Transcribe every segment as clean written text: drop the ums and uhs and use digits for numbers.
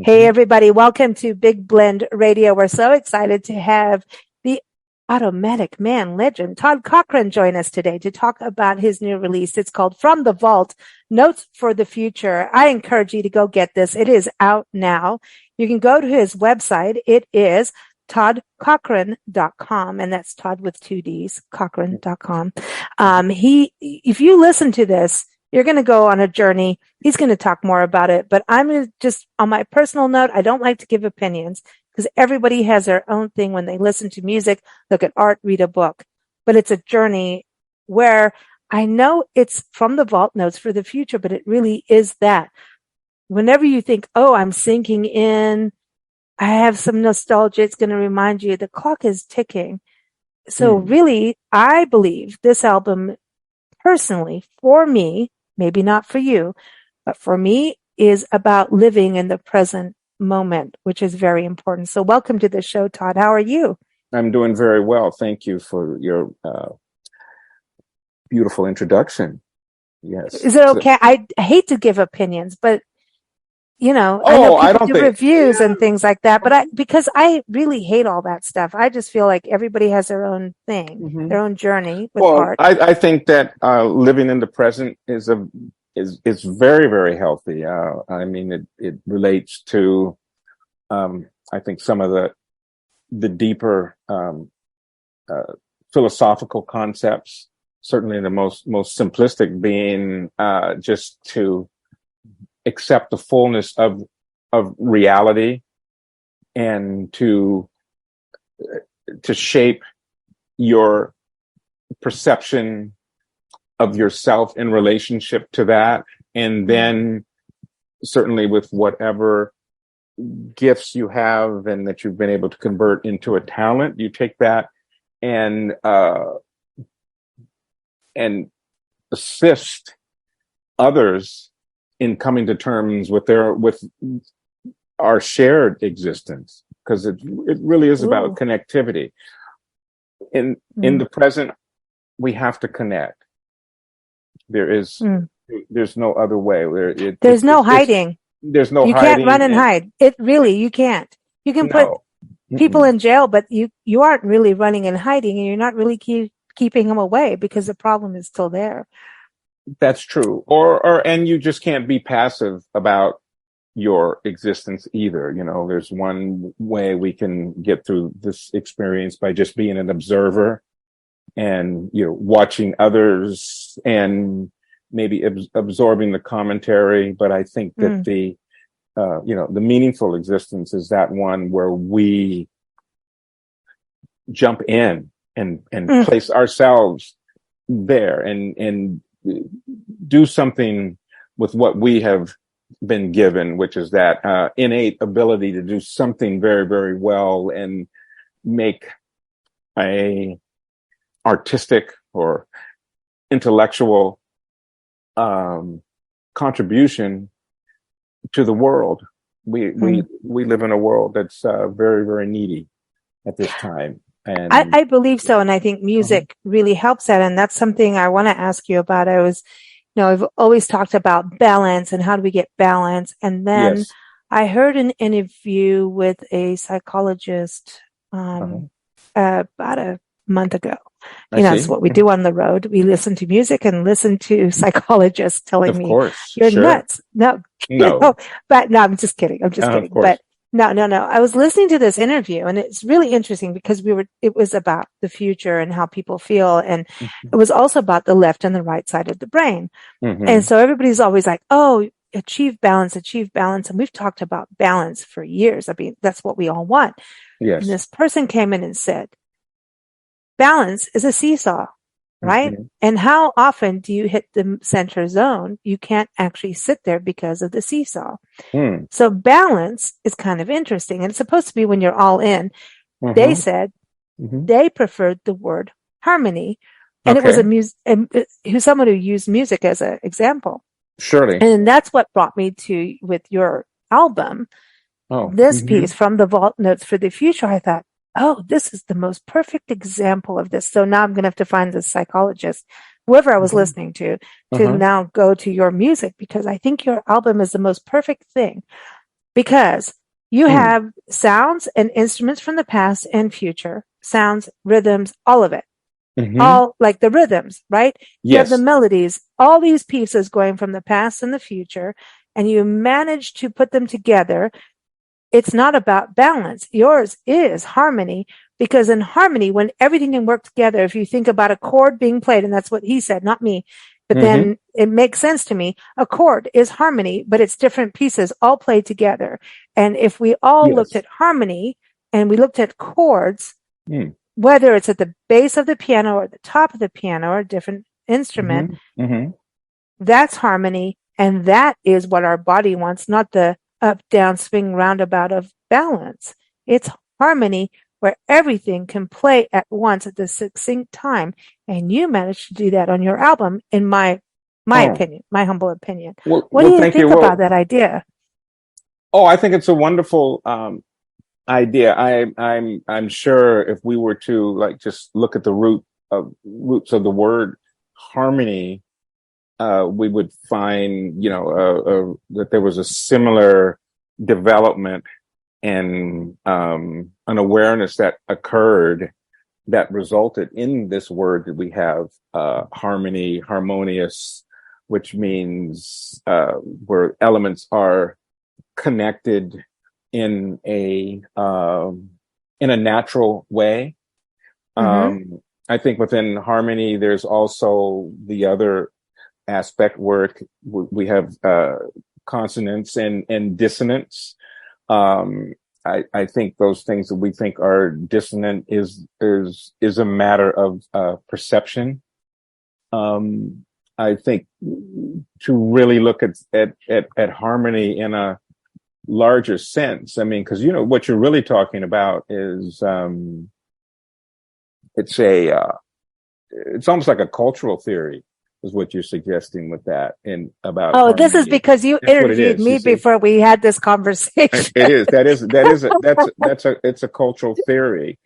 Hey, everybody. Welcome to Big Blend Radio. We're so excited to have the Automatic Man legend, Todd Cochran, join us today to talk about his new release. It's called From the Vault, Notes for the Future. I encourage you to go get this. It is out now. You can go to his website. It is toddcochran.com, and that's Todd with two D's, Cochran.com. If you listen to this, you're going to go on a journey. He's going to talk more about it, but I'm going to just, on my personal note, I don't like to give opinions because everybody has their own thing when they listen to music, look at art, read a book. But it's a journey where I know it's from the vault, notes for the future, but it really is that. Whenever you think, oh, I'm sinking in, I have some nostalgia, it's going to remind you the clock is ticking. So really, I believe this album, personally, for me, maybe not for you, but for me, is about living in the present moment, which is very important. So welcome to the show, Todd. How are you? I'm doing very well. Thank you for your beautiful introduction. Yes. Is it okay? I hate to give opinions, but I know people do reviews and things like that, but because I really hate all that stuff. I just feel like everybody has their own thing, their own journey with art. I think that living in the present is very, very healthy. I mean, it relates to I think some of the deeper philosophical concepts. Certainly, the most simplistic being just to accept the fullness of reality and to shape your perception of yourself in relationship to that. And then certainly with whatever gifts you have and that you've been able to convert into a talent, you take that and assist others in coming to terms with our shared existence, because it really is about connectivity. In the present, we have to connect. There's no other way. There's no hiding. There's no hiding. You can't run and hide. You can't. You can put people in jail, but you aren't really running and hiding, and you're not really keeping them away because the problem is still there. That's true. And you just can't be passive about your existence either. There's one way we can get through this experience by just being an observer and, watching others and maybe absorbing the commentary. But I think that the meaningful existence is that one where we jump in and place ourselves there and do something with what we have been given, which is that innate ability to do something very, very well and make a artistic or intellectual contribution to the world. We live in a world that's very, very needy at this time. And I believe so. And I think music really helps that. And that's something I want to ask you about. I've always talked about balance and how do we get balance. And then I heard an interview with a psychologist about a month ago. That's what we do on the road. We listen to music and listen to psychologists telling me you're nuts. No. But no, I'm just kidding. I'm just kidding. But no. I was listening to this interview and it's really interesting because it was about the future and how people feel. And it was also about the left and the right side of the brain. And so everybody's always like, oh, achieve balance. And we've talked about balance for years. I mean, that's what we all want. Yes. And this person came in and said, balance is a seesaw, right? And how often do you hit the center zone? You can't actually sit there because of the seesaw. So balance is kind of interesting. And it's supposed to be when you're all in. They said they preferred the word harmony. And it was someone who used music as an example. Surely. And that's what brought me to, with your album, this piece, From the Vault, Notes for the Future. I thought, oh, this is the most perfect example of this. So now I'm going to have to find the psychologist, whoever I was listening to now go to your music, because I think your album is the most perfect thing. because you Mm. have sounds and instruments from the past and future, sounds, rhythms, all of it. Mm-hmm. All like the rhythms, right? You have the Yes. melodies, all these pieces going from the past and the future, and you manage to put them together. It's not about balance. Yours is harmony, because in harmony, when everything can work together, if you think about a chord being played, and that's what he said, not me, but Mm-hmm. then it makes sense to me. A chord is harmony, but it's different pieces all played together. And if we all looked Yes. at harmony and we looked at chords, Mm. whether it's at the base of the piano or the top of the piano or a different instrument, Mm-hmm. Mm-hmm. that's harmony. And that is what our body wants, not the up, down, swing, roundabout of balance. It's harmony where everything can play at once at the succinct time. And you managed to do that on your album, in my Oh, opinion, my humble opinion. well, What do well, you thank you. think about Well, that idea? oh, I think it's a wonderful idea. I'm sure if we were to like just look at the roots of the word harmony, we would find, that there was a similar development and an awareness that occurred that resulted in this word that we have, harmony, harmonious, which means where elements are connected in a natural way. Mm-hmm. I think within harmony, there's also the other aspect where we have consonance and dissonance. I think those things that we think are dissonant is a matter of perception. I think to really look at harmony in a larger sense. I mean, because what you're really talking about is it's almost like a cultural theory, is what you're suggesting with that and about Oh, this is harmony. because you That's what it interviewed is. You me see, before we had this conversation. it is. It's a cultural theory,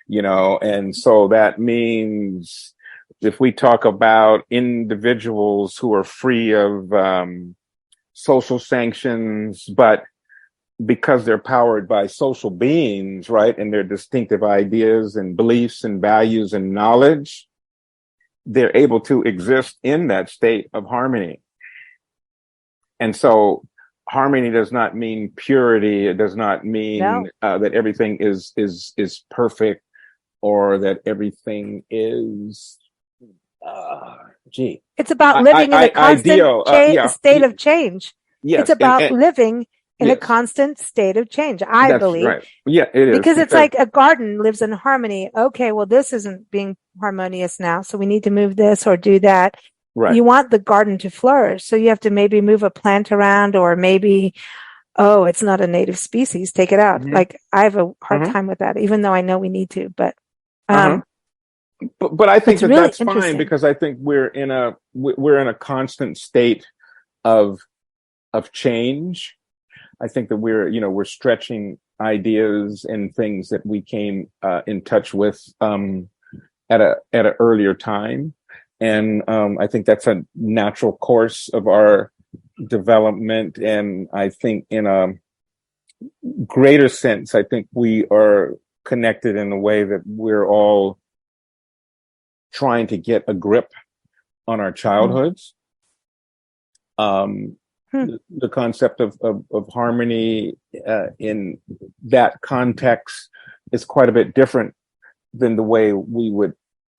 and so that means if we talk about individuals who are free of social sanctions, but because they're powered by social beings, right, and their distinctive ideas and beliefs and values and knowledge, they're able to exist in that state of harmony. And so harmony does not mean purity. It does not mean No, that everything is perfect, or that everything is gee it's about living in a constant ideal. state of change. It's Yes, about living in a yes, constant state of change, I that's believe, right. Yeah, it is, because it's because like a garden lives in harmony. Okay, well, this isn't being harmonious now, so we need to move this or do that. right. You want the garden to flourish, so you have to maybe move a plant around, or maybe, oh, it's not a native species, take it out. Hmm. Like, I have a hard Uh-huh. time with that, even though I know we need to, but Uh-huh. um, But I think it's that really that's fine, interesting. because I think we're in a constant state of change. I think that we're stretching ideas and things that we came in touch with at an earlier time, and I think that's a natural course of our development. And I think in a greater sense, I think we are connected in a way that we're all trying to get a grip on our Mm. childhoods. Um, Hmm. the concept of harmony in that context is quite a bit different than the way we would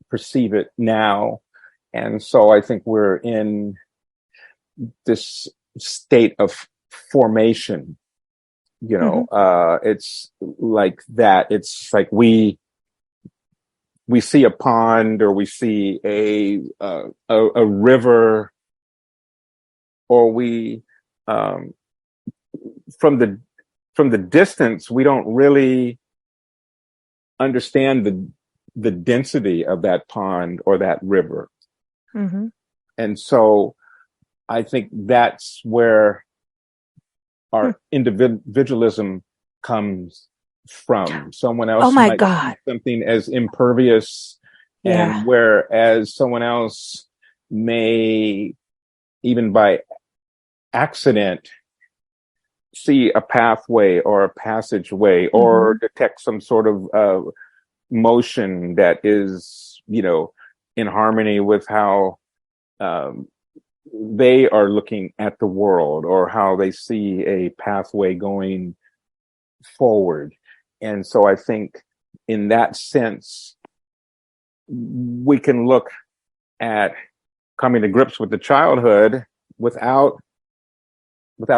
perceive it now. And so I think we're in this state of formation. Hmm. It's like that. It's like we see a pond, or we see a river, or we um, from the distance, we don't really understand the density of that pond or that river. Hmm. And so I think that's where Hmm. our individualism comes from. Someone Oh else my might see God. something as impervious, Yeah. and whereas someone else may, even by accident, see a pathway or a passageway or detect some sort of motion that is, in harmony with how they are looking at the world or how they see a pathway going forward. And so I think in that sense, we can look at coming to grips with the childhood without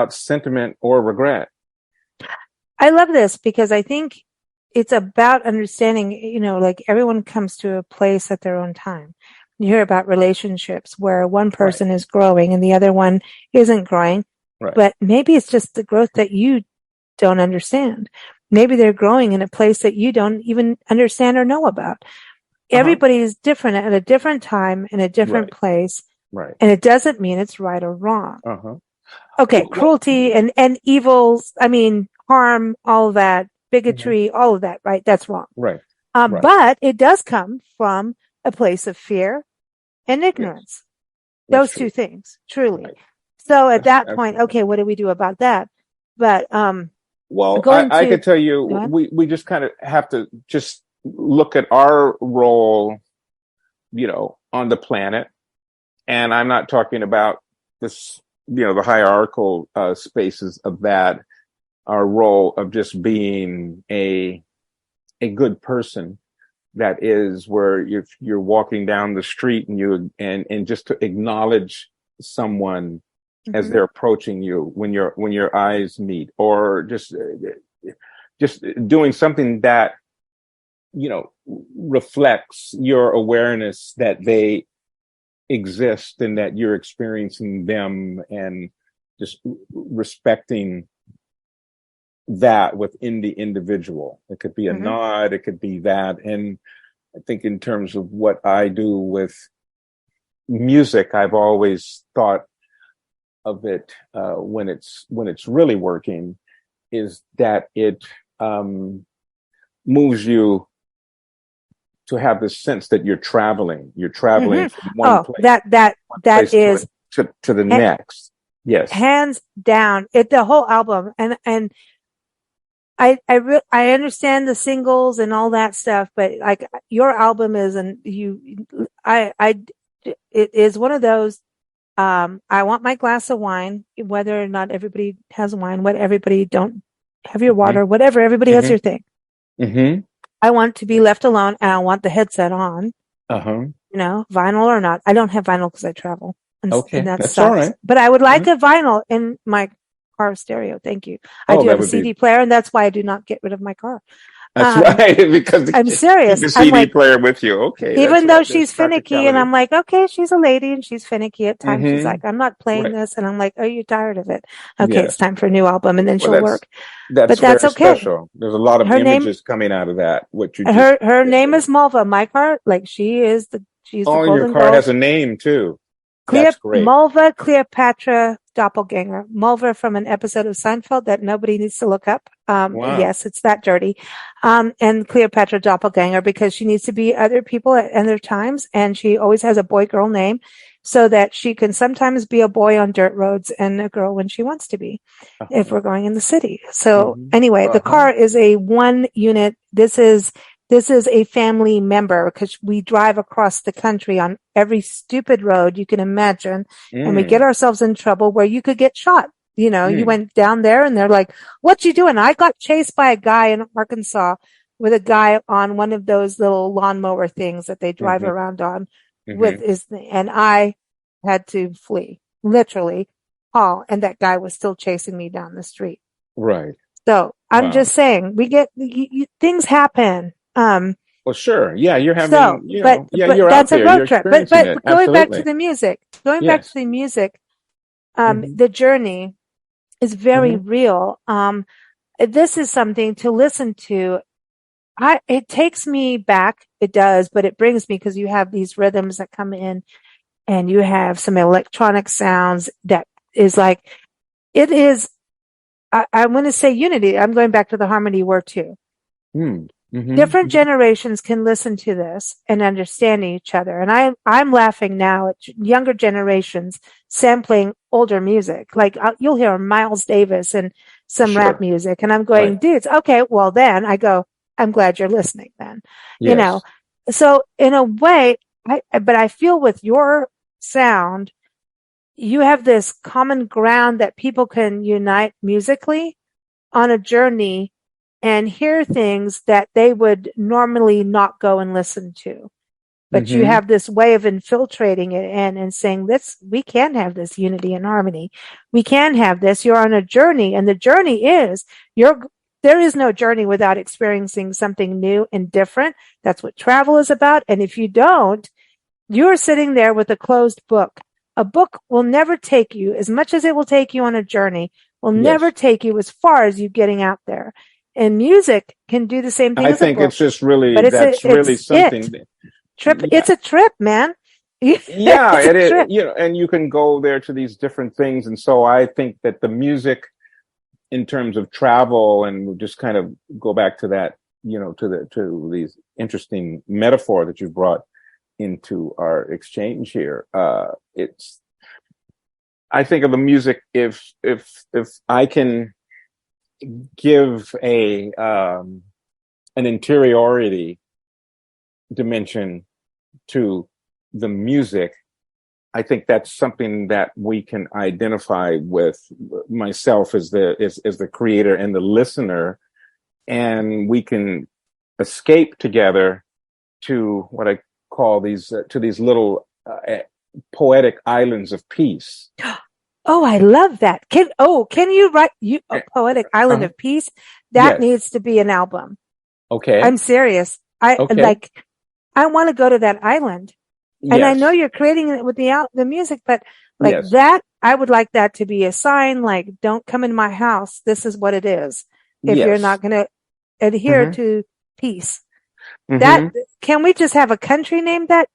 sentiment or regret. I love this because I think it's about understanding, like everyone comes to a place at their own time. You hear about relationships where one person is growing and the other one isn't growing, but maybe it's just the growth that you don't understand. Maybe they're growing in a place that you don't even understand or know about. Everybody is different at a different time in a different place. Right. And it doesn't mean it's right or wrong. Okay. Cruelty and evils. I mean, harm, all of that, bigotry, all of that, right? That's wrong. Right. But it does come from a place of fear and ignorance. Those two things, truly. So at that point, okay, what do we do about that? But, well, I could tell you, we just kind of have to just look at our role, on the planet. And I'm not talking about this, the hierarchical spaces of that, our role of just being a good person. That is where you're walking down the street and just to acknowledge someone as they're approaching you when your eyes meet, or just doing something that, reflects your awareness that they exist and that you're experiencing them, and just respecting that within the individual. It could be a nod, it could be that. And I think in terms of what I do with music, I've always thought of it when it's really working, is that it moves you to have this sense that you're traveling from one place. That is to the next. Yes. Hands down. The whole album. And I understand the singles and all that stuff, but like your album is, and it is one of those, I want my glass of wine, whether or not everybody has wine, everybody don't have your water, whatever, everybody has your thing. I want to be left alone and I want the headset on, vinyl or not. I don't have vinyl because I travel. And that sucks. All right. But I would like a vinyl in my car stereo. Thank you. I do have a CD player, and that's why I do not get rid of my car. That's right, because I'm serious. The CD player with you. Okay. Even though she's finicky, and I'm like, okay, she's a lady and she's finicky at times. She's like, I'm not playing this, and I'm like, are you tired of it? Okay, it's time for a new album, and then she'll work. But that's okay. Special. There's a lot of images coming out of that. Her name is Mulva. My car, like she's the golden your car has a name too. Mulva Cleopatra Doppelganger. Mulva from an episode of Seinfeld that nobody needs to look up. Yes, it's that dirty. And Cleopatra Doppelganger because she needs to be other people at other times, and she always has a boy-girl name so that she can sometimes be a boy on dirt roads and a girl when she wants to be, if we're going in the city. So anyway, the car is a one unit. This is a family member because we drive across the country on every stupid road you can imagine. And we get ourselves in trouble where you could get shot. You went down there and they're like, what you doing? I got chased by a guy in Arkansas with a guy on one of those little lawnmower things that they drive around on and I had to flee, literally, Paul. And that guy was still chasing me down the street. Right. So I'm just saying things happen. Well, sure. Yeah, you're having, but that's a road trip. But going back to the music, the journey is very real. This is something to listen to. It takes me back. It does, but it brings me because you have these rhythms that come in and you have some electronic sounds that is like, it is, I want to say unity. I'm going back to the harmony word too. Different generations can listen to this and understand each other. And I'm laughing now at younger generations sampling older music. Like you'll hear Miles Davis and some rap Sure. music, and I'm going, Right. dudes, okay, well then I go, I'm glad you're listening then, you know. Yes. So in a way, but I feel with your sound, you have this common ground that people can unite musically on a journey and hear things that they would normally not go and listen to. But you Mm-hmm. have this way of infiltrating it and saying this, we can have this unity and harmony. We can have this. You're on a journey, and the journey is there is no journey without experiencing something new and different. That's what travel is about. And if you don't, you're sitting there with a closed book. A book will never take you as much as it will take you on a journey, will never Yes. take you as far as you getting out there. And music can do the same thing I as a think book, it's just really, but that's really it's it. something that, Trip. yeah. It's a trip, man. Yeah, It's a it is, trip. and you can go there to these different things. And so I think that the music in terms of travel, and we'll just kind of go back to that, to these interesting metaphor that you brought into our exchange here. I think of the music, if I can give an interiority dimension to the music, I think that's something that we can identify with, myself as the creator and the listener, and we can escape together to what I call these little poetic islands of peace. Oh, I love that. Can you write a poetic island Uh, of peace? That yes. needs to be an album. Okay. I'm serious. Okay. I want to go to that island. And I know Yes. you're creating it with the music, but like Yes. that, I would like that to be a sign, like, don't come in my house. This is what it is. If you're Yes. not going to adhere Mm-hmm. to peace, that, Mm-hmm. can we just have a country named that?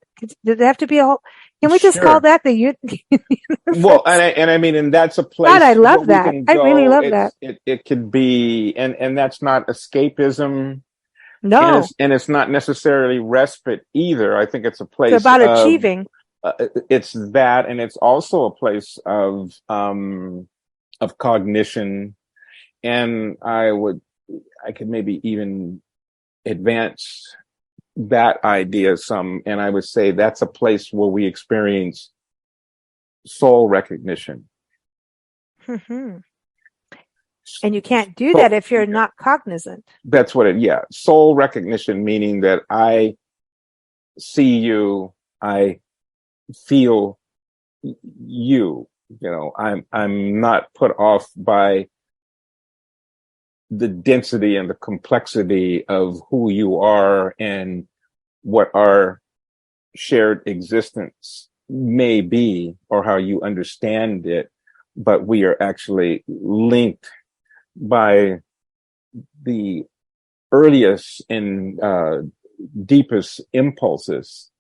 Does it have to be a whole, can we just call Sure. that the Well, universe? and that's a God, I place where love we that. can I really go. love that. It could be, and that's not escapism, No, and it's not necessarily respite either. I think it's a it's place about of, achieving. it's that, and it's also a place of cognition. And I could maybe even advance that idea some, and I would say that's a place where we experience soul recognition. Mhm. And you can't do that So if you're not cognizant. that's what yeah, soul recognition, meaning that I see you, I feel you, I'm not put off by the density and the complexity of who you are and what our shared existence may be or how you understand it, but we are actually linked by the earliest and deepest impulses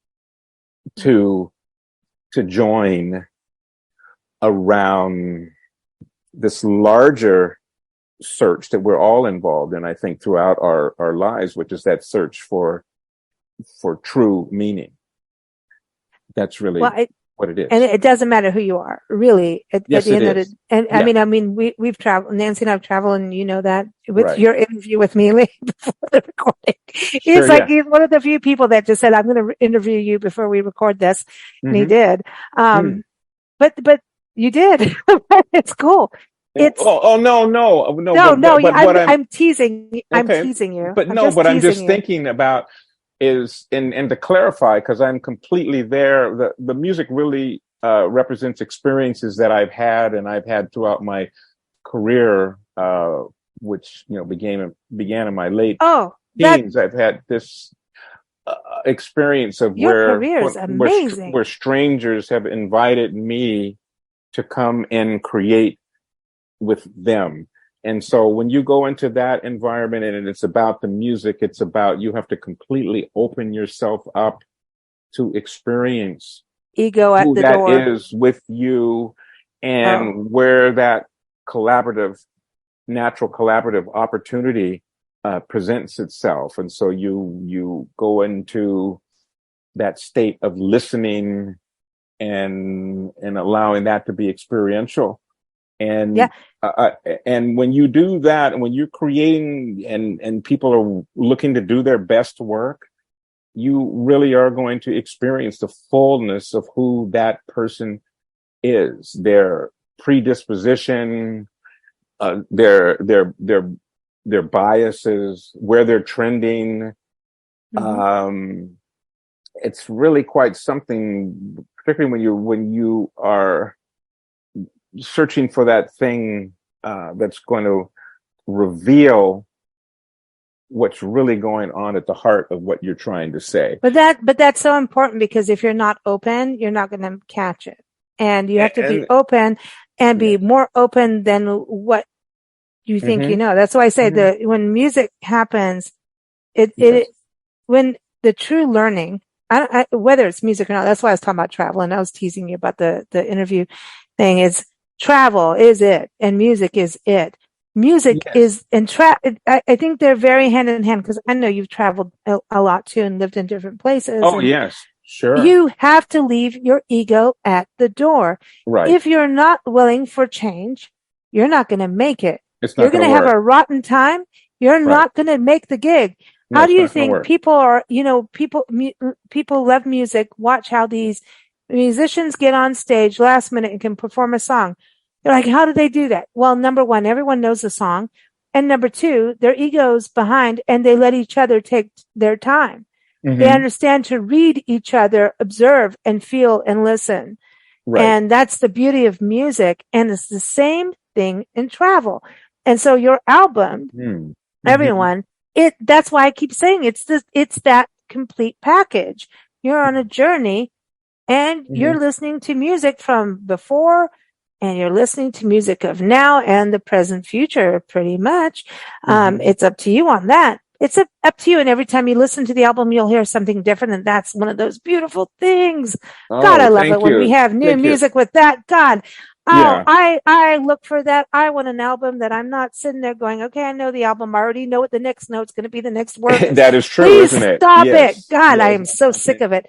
to join around this larger search that we're all involved in, I think, throughout our lives, which is that search for true meaning. That's Well, really what it and is. it doesn't matter who you are, really. At Yes, the it end of the, is. and Yeah, I mean, we've traveled. Nancy and I've traveled, and you know that with right. your interview with me before the recording, Sure, he's like yeah. he's one of the few people that just said, "I'm going to interview you before we record this," and he Mm-hmm. did. Mm. But you did. It's cool. It's Oh, no, no, no. but what I'm teasing. I'm okay, teasing you. but I'm no, just but I'm teasing just you. thinking about is, and to clarify, because I'm completely there. The music really represents experiences that I've had and I've had throughout my career, which began in my late Oh, that teens. I've had this experience of your career is amazing. where strangers have invited me to come and create with them. And so when you go into that environment and it's about the music, it's about, you have to completely open yourself up to experience Ego at who the that door. is with you Oh, and where that natural collaborative opportunity presents itself. And so you go into that state of listening and allowing that to be experiential. Yeah. And and when you do that, and when you're creating, and people are looking to do their best work, you really are going to experience the fullness of who that person is, their predisposition, their biases, where they're trending. Mm-hmm. It's really quite something, particularly when you are searching for that thing that's going to reveal what's really going on at the heart of what you're trying to say. But that's so important, because if you're not open, you're not going to catch it. And you have to be open, and be more open than what you think you know. That's why I say that when music happens, when the true learning, whether it's music or not, that's why I was talking about travel, and I was teasing you about the interview thing, is travel is it, and music is it. Music is, and I think they're very hand in hand, because I know you've traveled a lot too and lived in different places. Oh, yes, sure. You have to leave your ego at the door. Right. If you're not willing for change, you're not going to make it. You're going to have a rotten time. You're not going to make the gig. How do you think people are, people love music, watch how these musicians get on stage last minute and can perform a song. They're like, how do they do that? Well, number one, everyone knows the song. And number two, their ego's behind, and they let each other take their time. They understand to read each other, observe and feel and listen. Right. And that's the beauty of music. And it's the same thing in travel. And so your album, everyone, that's why I keep saying it's that complete package. You're on a journey, and you're listening to music from before, and you're listening to music of now and the present future, pretty much. It's up to you on that. It's up to you. And every time you listen to the album, you'll hear something different. And that's one of those beautiful things. God, I love it when we have new music with that. God, I look for that. I want an album that I'm not sitting there going, okay, I know the album. I already know what the next note's going to be, the next word. That is true, Please isn't it? Stop it. God, I am so sick of it.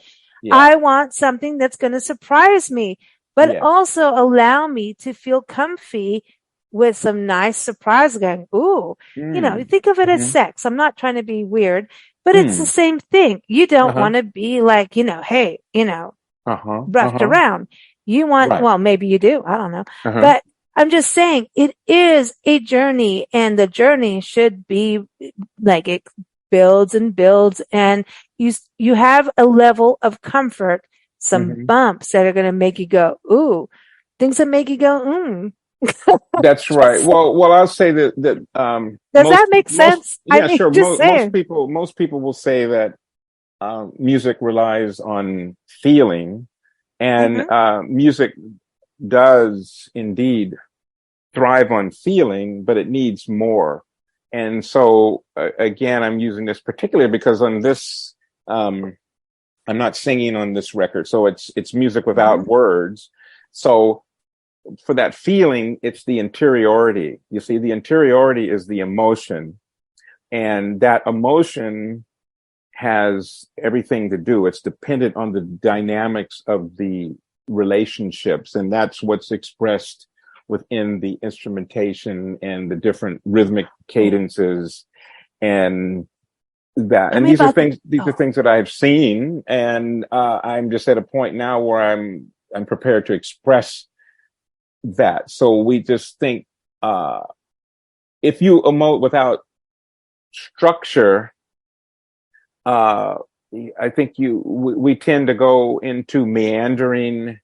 I want something that's going to surprise me, but also allow me to feel comfy with some nice surprise going, ooh, think of it as sex. I'm not trying to be weird, but it's the same thing. You don't want to be like, hey, roughed around. You want, well, maybe you do. I don't know. But I'm just saying it is a journey, and the journey should be like it builds and builds, and you have a level of comfort, some bumps that are going to make you go, ooh, things that make you go, That's right. Well, I'll say that does that make sense? Sure. Just Most people will say that music relies on feeling, and music does indeed thrive on feeling, but it needs more. And so again, I'm using this particularly because on this, I'm not singing on this record, so it's music without words. So for that feeling, it's the interiority. You see, the interiority is the emotion, and that emotion has everything to do. It's dependent on the dynamics of the relationships, and that's what's expressed within the instrumentation and the different rhythmic cadences, and that. And these are things that I've seen, and I'm just at a point now where I'm prepared to express that. So we just think, if you emote without structure, I think we tend to go into meandering,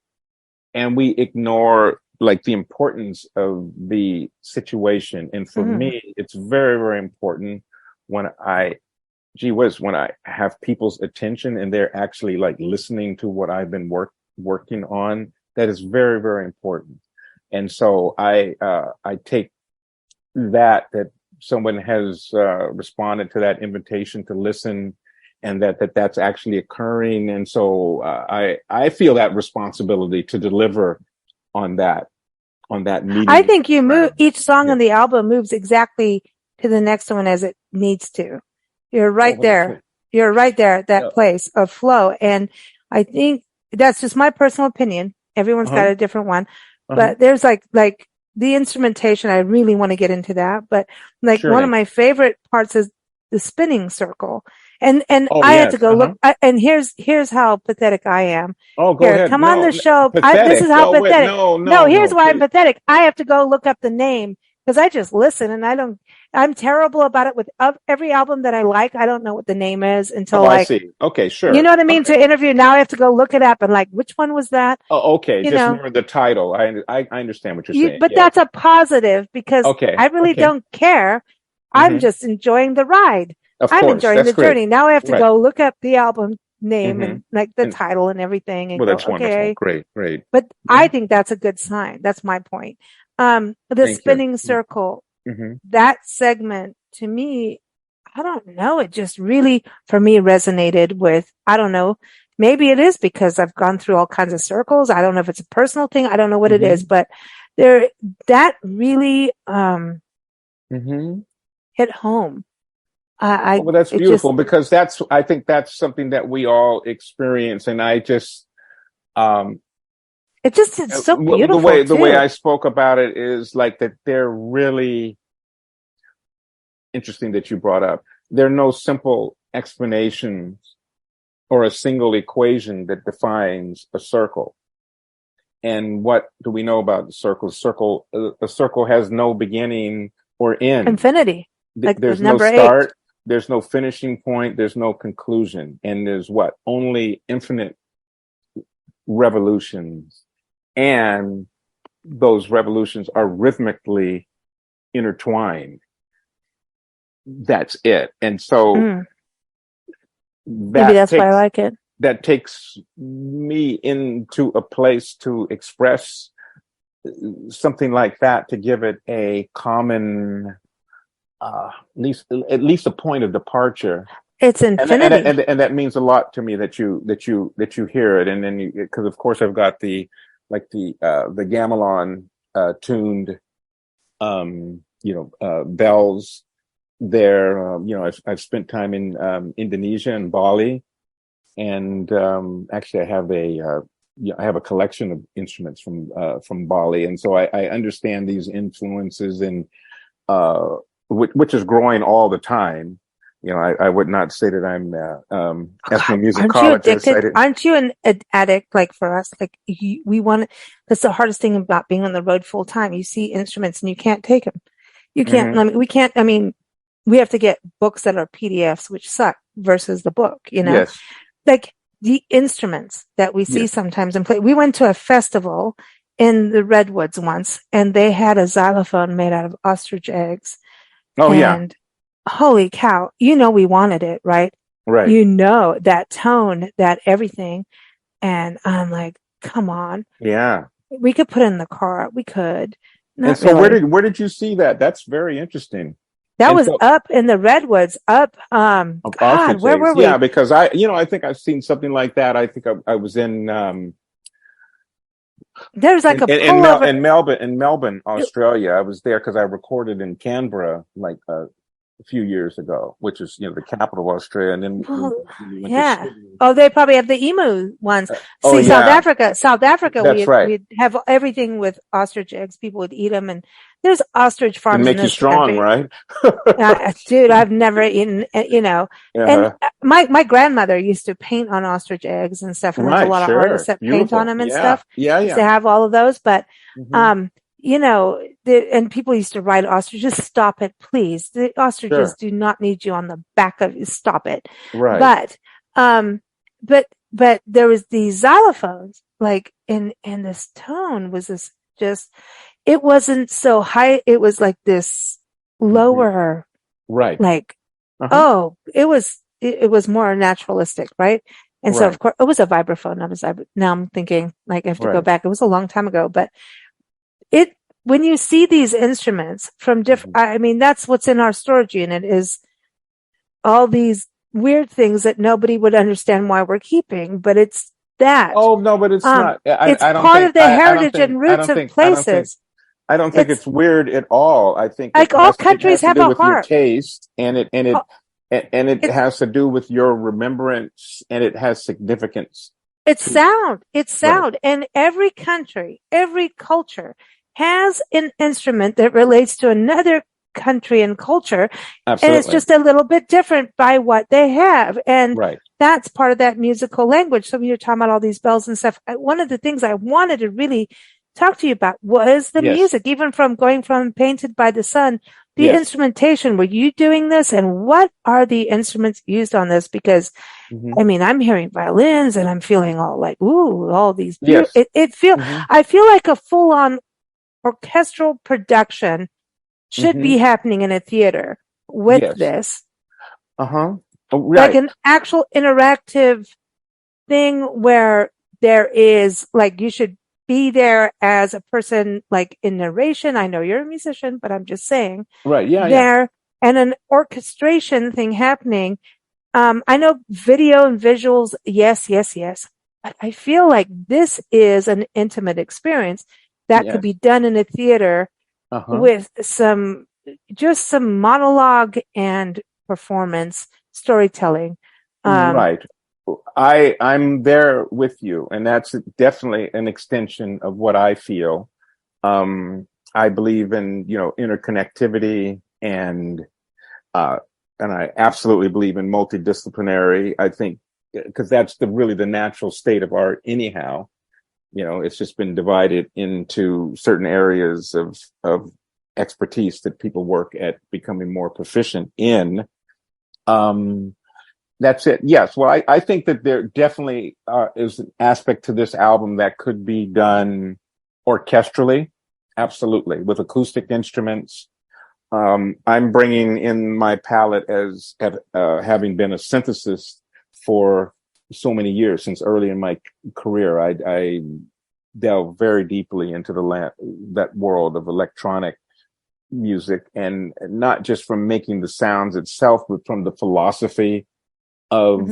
and we ignore like the importance of the situation. And for me, it's very, very important when I have people's attention and they're actually like listening to what I've been working on. That is very, very important. And so I take that someone has responded to that invitation to listen, and that's actually occurring. And so I feel that responsibility to deliver on that meeting. I think you move each song on the album moves exactly to the next one as it needs to. You're right there. You're right there at that place of flow. And I think that's just my personal opinion. Everyone's got a different one. But there's like the instrumentation, I really want to get into that, but like one of Surely. my favorite parts is the spinning circle. And Oh, I had to yes. go Uh-huh. look, and here's how pathetic I am. Oh, go Here, ahead. come on No, the show. This is pathetic. how Oh, wait. pathetic. No, No, no, here's no, why I'm please. pathetic. I have to go look up the name because I just listen and I'm terrible about it with every album that I like. I don't know what the name is until Oh, I like, see. Okay, you know sure. what I mean? Okay. To interview. Now I have to go look it up and like, which one was that? Oh, okay. You Just know, remember the title. I understand what you're saying. but Yes. that's a positive because Okay. I really Okay. don't care. I'm Hmm. just enjoying the ride. Of I'm course. enjoying That's the great. journey. Now I have to Right. go look up the album name Hmm. and like the And title and everything and well, go, that's wonderful. okay. Great. Great. But Yeah. I think that's a good sign. That's my point. The Thank you. spinning circle, Hmm. that segment to me, I don't know. It just really, for me, resonated with, I don't know. Maybe it is because I've gone through all kinds of circles. I don't know if it's a personal thing. I don't know what it is, Hmm. but there, that really, Hmm. hit home. Oh, well, that's It just, beautiful because I think that's something that we all experience. And I just, um, it's so beautiful the way too. I spoke about it is like that they're really interesting that you brought up. There are no simple explanations or a single equation that defines a circle. And what do we know about the circle? A circle has no beginning or end. Infinity, like the There's no number eight. start. There's no finishing point. There's no conclusion. And there's what? Only infinite revolutions. And those revolutions are rhythmically intertwined. That's it. And so Mm, maybe that that's why I takes like it. that takes me into a place to express something like that, to give it a common, at least a point of departure. It's infinity. And that means a lot to me that you hear it. And then because of course I've got the gamelan tuned bells there. I've spent time in Indonesia and Bali, and actually I have a collection of instruments from Bali, and so I understand these influences, and which is growing all the time. I would not say that I'm God, aren't you ethnomusicologist. I addicted? didn't. Aren't you an addict? Like for us, like we want. That's the hardest thing about being on the road full time. You see instruments and you can't take them. You can't. Hmm. I mean, we can't. I mean, we have to get books that are PDFs, which suck, versus the book. Yes. Like the instruments that we see Yes. sometimes and play. We went to a festival in the Redwoods once, and they had a xylophone made out of ostrich eggs. Oh yeah. And holy cow, we wanted it, right? Right. That tone, that everything. And I'm like, come on. Yeah. We could put it in the car. We could. And Not so where really. did you see that? That's very interesting. That And was so up in the Redwoods, up, of God, ostrich where eggs. were Yeah, we? because I think I've seen something like that. I think I was There was like a pullover. in Melbourne, Australia. I was there because I recorded in Canberra like a few years ago, which is the capital of Australia. And then Well, we went to yeah. Sydney. Oh, they probably have the emu ones. Oh See, yeah, South Africa, that's right. we'd have everything with ostrich eggs. People would eat them, and there's ostrich It farms in makes you this strong, country. right? Dude, I've never eaten, and Uh-huh. my grandmother used to paint on ostrich eggs and stuff, and there's a Right, lot of artists sure. that paint on Beautiful. them and Yeah. stuff. Yeah, Used to yeah. have all of those, but, Hmm. um, and people used to ride ostriches. Stop it, please. The ostriches Sure. do not need you on the back of, stop it. Right. But, but there was these xylophones, like, and this tone was it wasn't so high. It was like this Hmm. lower, Right. like, Uh-huh. oh, it was more naturalistic, right? And so of Right. course it was a vibraphone, not a now I'm thinking like I have to go Right. back. It was a long time ago, but when you see these instruments from different, Hmm. I mean, that's what's in our storage unit is all these weird things that nobody would understand why we're keeping, but it's that. Oh no, but it's not. It's I don't part think of the heritage and roots of places. I don't think It's it's weird at all. I think like all it countries has to have do a with your heart. taste, Oh, and it It's has to do with your remembrance, and it has significance It's to sound. It's right. sound. And every country, every culture has an instrument that relates to another country and culture, Absolutely. and it's just a little bit different by what they have. And right. that's part of that musical language. So when you're talking about all these bells and stuff, one of the things I wanted to really talk to you about was the Yes. music, even from going from Painted by the Sun, the Yes. instrumentation. Were you doing this, and what are the instruments used on this? Because I mean, I'm hearing violins and I'm feeling all like, ooh, all these. Yes. I feel like a full on orchestral production should be happening in a theater with Yes. this. Right. Like an actual interactive thing where there is like, you should be there as a person, like in narration. I know you're a musician, but I'm just saying. Right. Yeah. There and an orchestration thing happening. I know video and visuals. Yes. But I feel like this is an intimate experience that could be done in a theater with some monologue and performance storytelling. Right. I'm there with you, and that's definitely an extension of what I feel. I believe in, interconnectivity, and I absolutely believe in multidisciplinary. I think because that's really the natural state of art anyhow. It's just been divided into certain areas of expertise that people work at becoming more proficient in. That's it. Yes. Well, I think that there definitely is an aspect to this album that could be done orchestrally. Absolutely. With acoustic instruments. I'm bringing in my palette as having been a synthesist for so many years, since early in my career. I delve very deeply into that world of electronic music, and not just from making the sounds itself, but from the philosophy of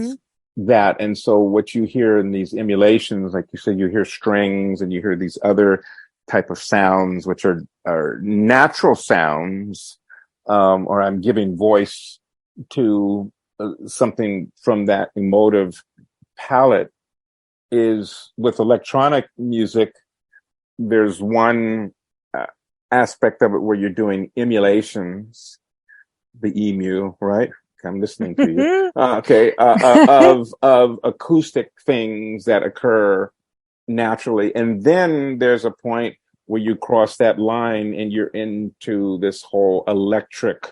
that. And so what you hear in these emulations, like you said, you hear strings and you hear these other type of sounds, which are natural sounds, or I'm giving voice to something from that emotive palette. Is with electronic music, there's one aspect of it where you're doing emulations, the emu, right? I'm listening to you. Of acoustic things that occur naturally. And then there's a point where you cross that line and you're into this whole electronic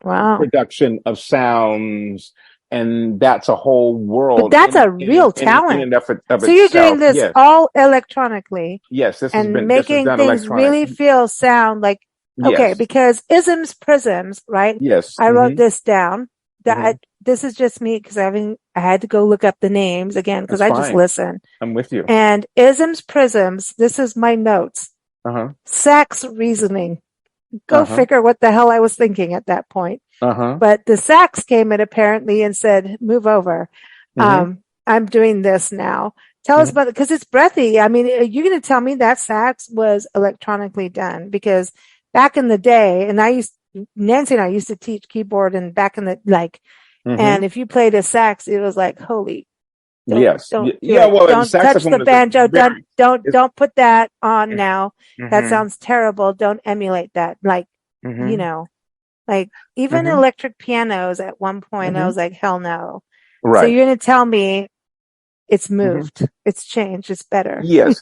production of sounds. And that's a whole world. But that's a real talent. In and of so you're itself. doing this all electronically. Yes, making things really feel sound like, okay, because isms, prisms, right? Yes. I wrote this down. This is just me because I had to go look up the names again because I just listen. I'm with you. And isms, prisms, this is my notes. Sax reasoning. Go figure what the hell I was thinking at that point. But the sax came in apparently and said, move over. I'm doing this now. Tell us about it, because it's breathy. I mean, you're going to tell me that sax was electronically done, because back in the day, and Nancy and I used to teach keyboard, and back in the, and if you played a sax, it was like, holy. Don't touch the banjo. Don't put that on now. That sounds terrible. Don't emulate that. Even electric pianos at one point, I was like, hell no. Right. So you're going to tell me it's moved, it's changed, it's better. Yes.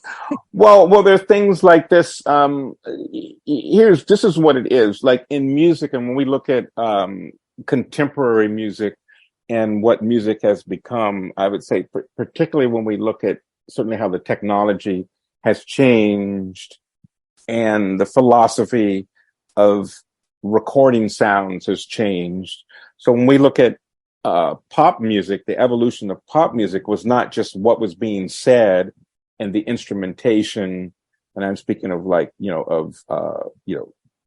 Well, there's things like this. This is what it is. Like in music, and when we look at contemporary music and what music has become, I would say, particularly when we look at certainly how the technology has changed and the philosophy of recording sounds has changed. So when we look at pop music, the evolution of pop music was not just what was being said and the instrumentation. And I'm speaking of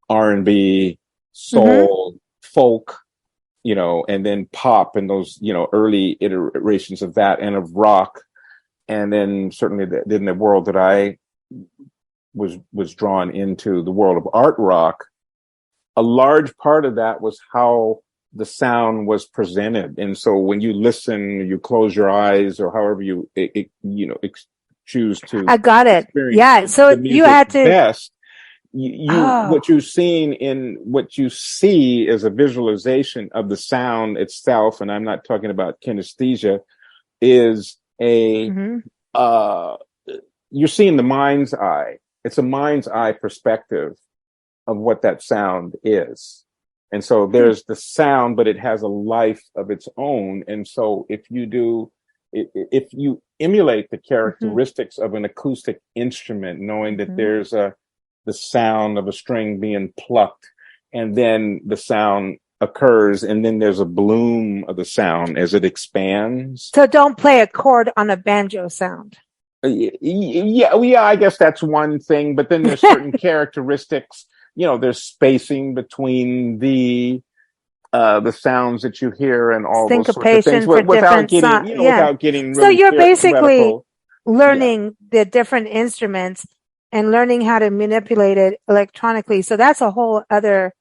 R&B, soul, folk, and then pop and those, early iterations of that, and of rock. And then certainly the world that I was drawn into, the world of art rock. A large part of that was how the sound was presented. And so when you listen, you close your eyes, or however you choose to I got it. experience Yeah. So the you music had to, best, what oh, you've seen in what you see is a visualization of the sound itself, and I'm not talking about kinesthesia, is a mhm. uh you're seeing the mind's eye. It's a mind's eye perspective of what that sound is. And so Hmm. there's the sound, but it has a life of its own. And so if you emulate the Mhm. characteristics of an acoustic instrument, knowing that Mhm. there's the sound of a string being plucked, and then the sound occurs, and then there's a bloom of the sound as it expands. So don't play a chord on a banjo sound. Yeah, I guess that's one thing, but then there's certain characteristics. There's spacing between the sounds that you hear and all those sorts of things Syncopation for without different getting, songs. Yeah. without getting So really you're basically theoretical. Yeah. learning the different instruments and learning how to manipulate it electronically. So that's a whole other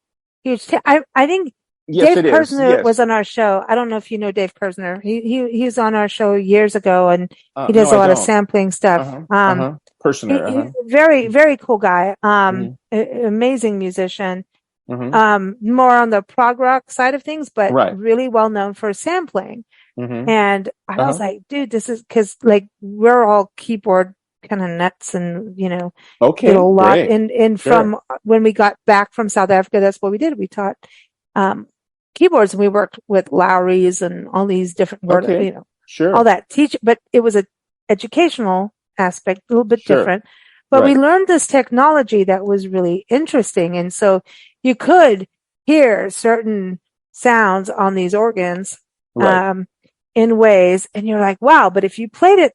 huge. I think Yes, Dave it is. Kersner was Yes. on our show. I don't know if you know Dave Kersner. He was on our show years ago, and he No, does a I lot of don't. sampling stuff. Uh-huh. Uh-huh. Personer. He Uh-huh. very very cool guy. Mm-hmm. Amazing musician. Mm-hmm. More on the prog rock side of things, but Right. really well known for sampling. Mm-hmm. And I was Uh-huh. like, dude, this is because like we're all keyboard kind of nuts and, did a Okay. lot Great. in Sure. from when we got back from South Africa, that's what we did. We taught, um, keyboards and we worked with Lowry's and all these different word, Okay. all Sure. that teach, but it was a educational aspect, a little bit Sure. different. But we Right. learned this technology that was really interesting. And so you could hear certain sounds on these organs, Right. um, in ways, and you're like, wow, but if you played it,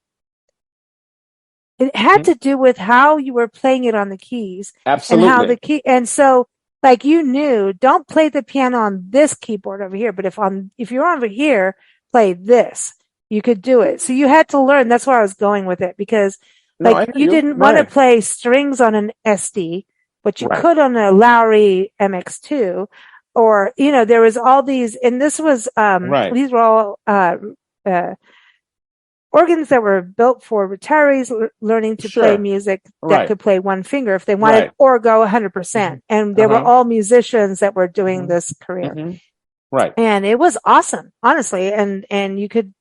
it had Mhm. to do with how you were playing it on the keys and how the Absolutely. key, and so like you knew, don't play the piano on this keyboard over here, but if you're over here, play this. You could do it. So you had to learn. That's where I was going with it because No, like I know you you. didn't want to Right. play strings on an SD, but you Right. could on a Lowry MX2 or, there was all these, and this was, Right. these were all, uh, organs that were built for retirees learning to play Sure. music that Right. could play one finger if they wanted Right. or go Mm-hmm. 100%. And they were Uh-huh. all musicians that were doing Mm-hmm. this career. Mm-hmm. Right. And it was awesome, honestly. And you could,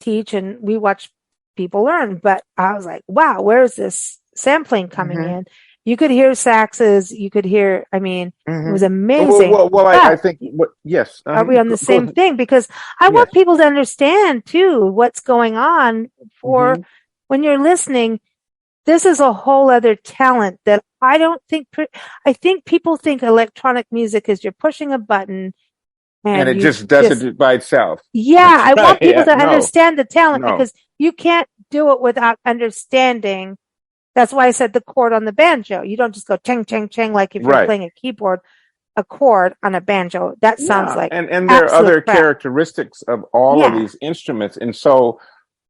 teach and we watched people learn, but I was like, wow, where's this sampling coming Mm-hmm. in? You could hear saxes. You could hear, I mean, it was Mm-hmm. amazing. I But think yes. are we on the Go same ahead. thing? Because I want Yes. people to understand too what's going on for Mm-hmm. when you're listening. This is a whole other talent that I don't think, I think people think electronic music is you're pushing a button And and it you just does just, it by itself. yeah, That's I right. want people Yeah. to No. understand the talent No. because you can't do it without understanding. That's why I said the chord on the banjo. You don't just go ching, ching, ching, like if you're Right. playing a keyboard, a chord on a banjo. That sounds Yeah. like And there are absolute other crap. characteristics of all of Yeah. these instruments. And so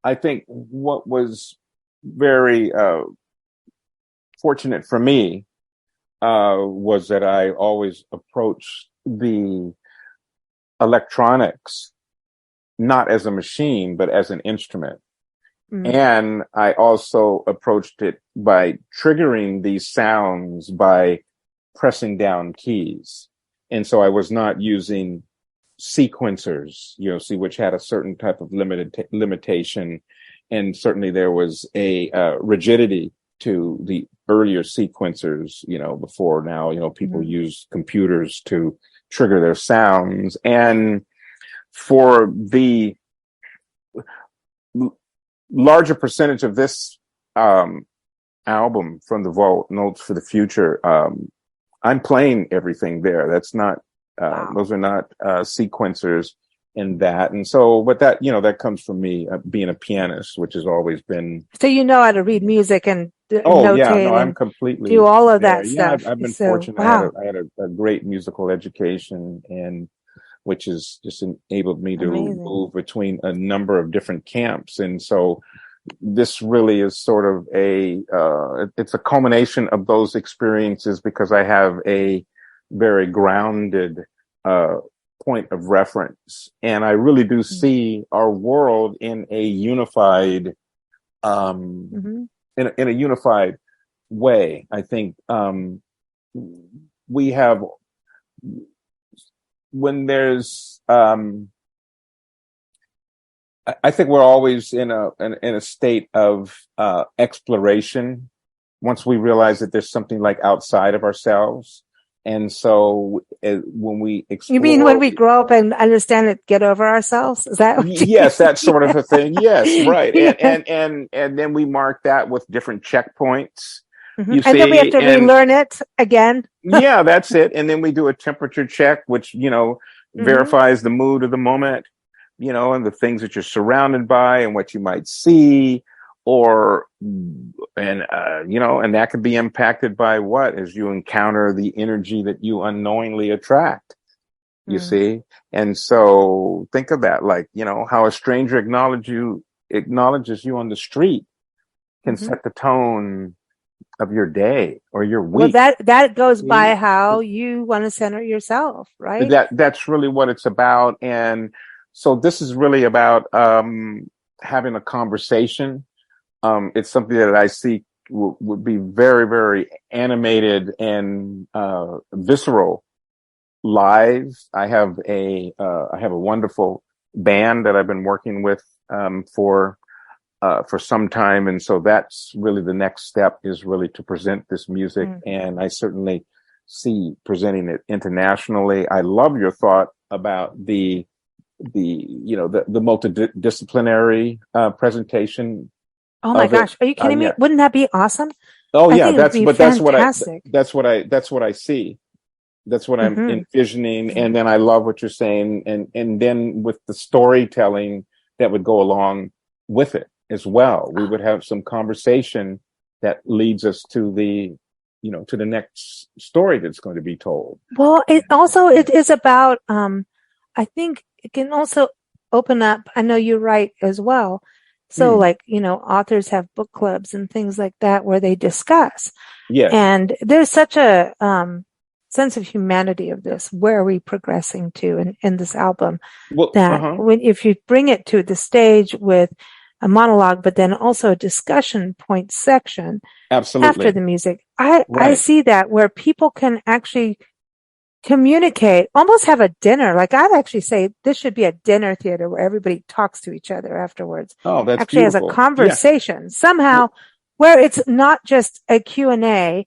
I think what was very fortunate for me was that I always approached the electronics not as a machine, but as an instrument. Mm. And I also approached it by triggering these sounds by pressing down keys. And so I was not using sequencers, which had a certain type of limitation. And certainly there was a rigidity to the earlier sequencers, before now, people Mm-hmm. use computers to trigger their sounds. And for the larger percentage of this album from the vault, Notes for the Future, I'm playing everything there. That's not Wow. those are not sequencers in that. And so but that comes from me being a pianist, which has always been. So you know how to read music and Oh yeah, no, notate I'm and do completely all of there. that Yeah, stuff. I've been So fortunate. wow, I had a great musical education, and which has just enabled me to amazing. move between a number of different camps. And so this really is sort of it's a culmination of those experiences, because I have a very grounded point of reference, and I really do see our world in a unified Mm-hmm. in a unified way. I think we have, when there's I think we're always in a state of exploration once we realize that there's something like outside of ourselves. And so when we You mean when explore, we grow up and understand it, get over ourselves? Is that what you yes, that mean? sort of a thing. Yes, right. Yeah. And then we mark that with different checkpoints, Mhm. you And then we have see, to and relearn it again. yeah, that's it. And then we do a temperature check, which, Hmm. verifies the mood of the moment, and the things that you're surrounded by and what you might see, or, and that could be impacted by what, as you encounter the energy that you unknowingly attract, you Mm. see. And so think of that, like, how a stranger acknowledges you on the street can Hmm. set the tone of your day or your Well, week. that goes by See? how you want to center yourself, right? That's really what it's about. And so this is really about having a conversation. It's something that I see would be very, very animated and visceral live. I have a wonderful band that I've been working with for some time, and so that's really the next step, is really to present this music, Mm. and I certainly see presenting it internationally. I love your thought about the multidisciplinary presentation Oh my of it. gosh, are you kidding me? Yeah. Wouldn't that be awesome? Oh I yeah, think it would be that's what I fantastic. that's what I see. That's what I'm Hmm. envisioning. And then I love what you're saying. And then with the storytelling that would go along with it as well, we would have some conversation that leads us to the next story that's going to be told. Well, it is about, I think it can also open up. I know you write as well. So Hmm. like, authors have book clubs and things like that where they discuss. Yes. And there's such a, sense of humanity of this. Where are we progressing to in this album? Well, That uh-huh. if you bring it to the stage with a monologue, but then also a discussion point section after Absolutely. the music, I Right. see that where people can actually communicate, almost have a dinner. Like I'd actually say this should be a dinner theater where everybody talks to each other afterwards, Oh, that's actually has a beautiful. Yeah. conversation somehow Well, where it's not just a Q&A,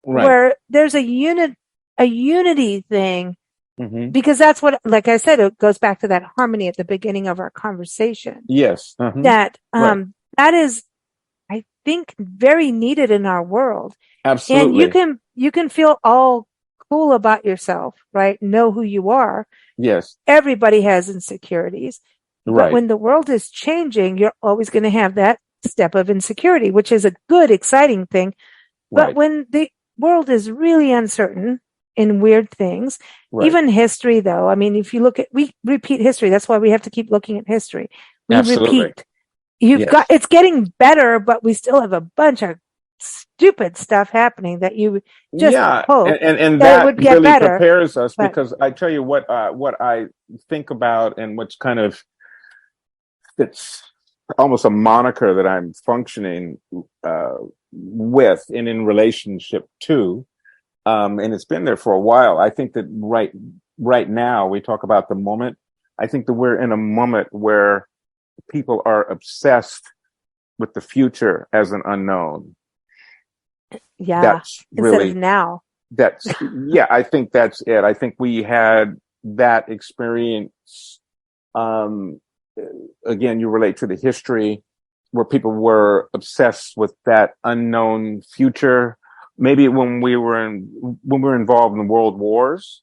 right. where there's a unity thing, Hmm. because that's what, like I said, it goes back to that harmony at the beginning of our conversation Yes. Uh-huh. that, Right. that is, I think, very needed in our world. And Absolutely. you can feel all cool about yourself, right? Know who you are. Yes. Everybody has insecurities, but Right. when the world is changing, you're always going to have that step of insecurity, which is a good, exciting thing. But Right. when the world is really uncertain in weird things, Right. even history, though, I mean, if you look at, we repeat history. That's why we have to keep looking at history. We Absolutely. repeat. Yes. It's getting better, but we still have a bunch of stupid stuff happening that you just Yeah, hope and that it that would get really better. prepares us, But because I tell you what I think about, and what's kind of, it's almost a moniker that I'm functioning with and in relationship to, and it's been there for a while. I think that right now we talk about the moment. I think that we're in a moment where people are obsessed with the future as an unknown. yeah, That's instead of really now. yeah, I think that's it. I think we had that experience. Um, Again, you relate to the history where people were obsessed with that unknown future. Maybe when we were involved in world wars.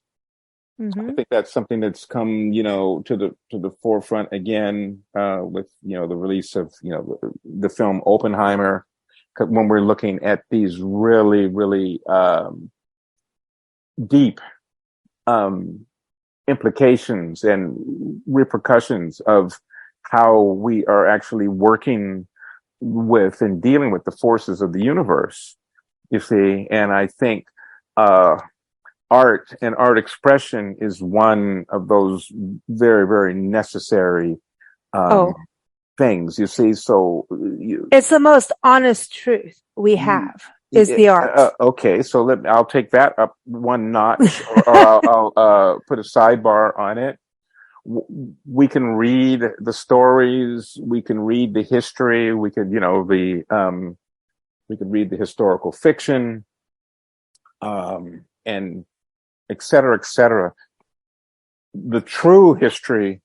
I Hmm. think that's something that's come, to the forefront again, with, the release of, the film Oppenheimer, when we're looking at these really, really, deep, um, implications and repercussions of how we are actually working with and dealing with the forces of the universe, you see. And I think, art and art expression is one of those very, very necessary, um, Oh, things. You see, so it's the most honest truth we have is the art. Okay, so I'll take that up one notch, or I'll put a sidebar on it. We can read the stories, we can read the history, we could, we could read the historical fiction, and et cetera, et cetera. The true history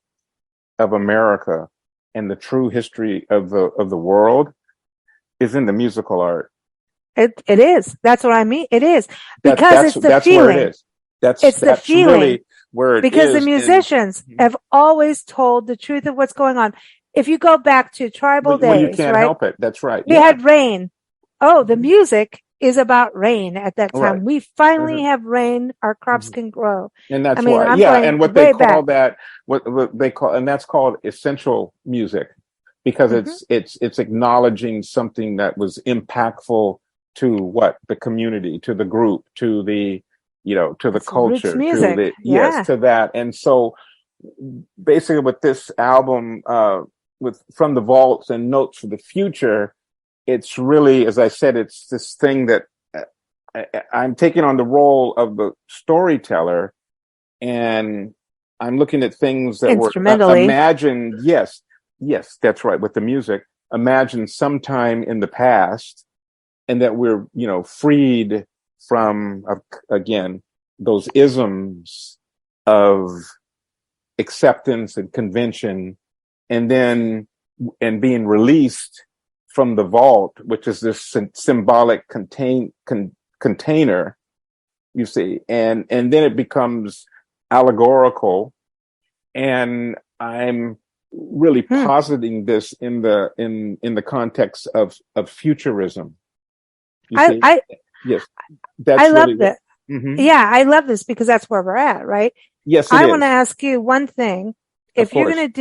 of America and the true history of the world is in the musical art. It is. That's what I mean. It is because it's the feeling. Where it is. That's the feeling. Really where it because is. The musicians have always told the truth of what's going on. If you go back to tribal days, you can't help it. That's right. We had rain. Oh, the music is about rain at that time. Right. We finally have rain. Our crops can grow. And that's why. And what they call that, what they call, and that's called essential music, because it's acknowledging something that was impactful to the community, to the group, to the, to the culture, to to that. And so basically with this album, From the Vaults and Notes for the Future, it's really, as I said, it's this thing that I'm taking on the role of the storyteller, and I'm looking at things that were imagined. Yes, that's right. With the music, imagined sometime in the past, and that we're, freed from, again, those isms of acceptance and convention, and being released from the vault, which is this symbolic container, you see, and then it becomes allegorical, and I'm really positing this in the context of futurism. Yes, that's I love that. Yeah, I love this because that's where we're at, right? Yes, I want to ask you one thing. If you're going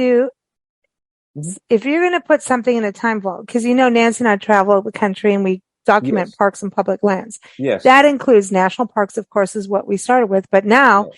to put something in a time vault, because Nancy and I travel the country and we document parks and public lands. Yes. That includes national parks, of course, is what we started with. But now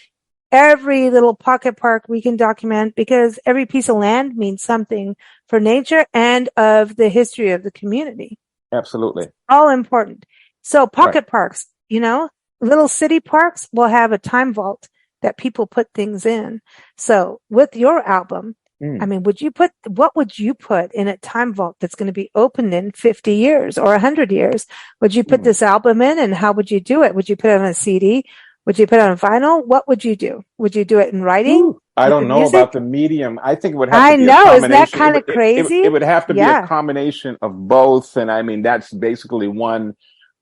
every little pocket park we can document, because every piece of land means something for nature and of the history of the community. Absolutely. All important. So pocket parks, little city parks will have a time vault that people put things in. So with your album, I mean, what would you put in a time vault that's going to be opened in 50 years or 100 years? Would you put this album in, and how would you do it? Would you put it on a CD? Would you put it on vinyl? What would you do? Would you do it in writing? I don't know about the medium. I think it would have to be a combination. Isn't that kind of crazy? It would have to be a combination of both. And I mean, that's basically one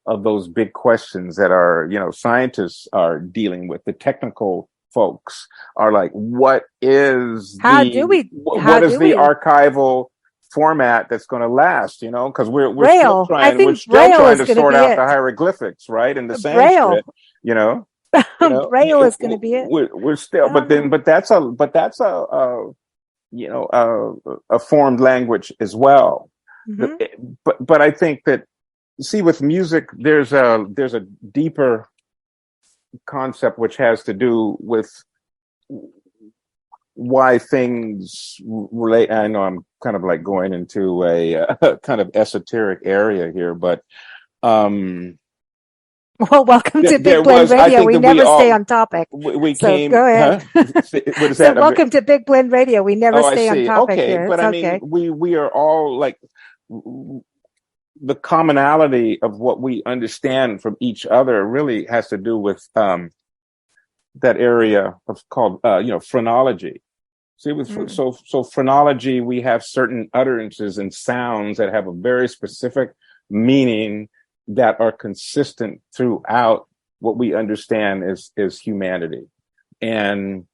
of those big questions that scientists are dealing with. The technical folks are like, what is the archival format that's going to last? Because we're still trying to sort out the hieroglyphics, right? And the Sanskrit, Braille is going to be it. We're still, but that's a formed language as well. But I think that, see, with music, there's a deeper concept which has to do with why things relate. I know I'm kind of like going into a kind of esoteric area here, but well, welcome to Big Blend Radio. We never stay on topic. We came. Go ahead. What is that? Welcome to Big Blend Radio. We never stay on topic here. But I mean, we are all like, the commonality of what we understand from each other really has to do with that area called phrenology. See, so phrenology, we have certain utterances and sounds that have a very specific meaning that are consistent throughout what we understand as humanity. And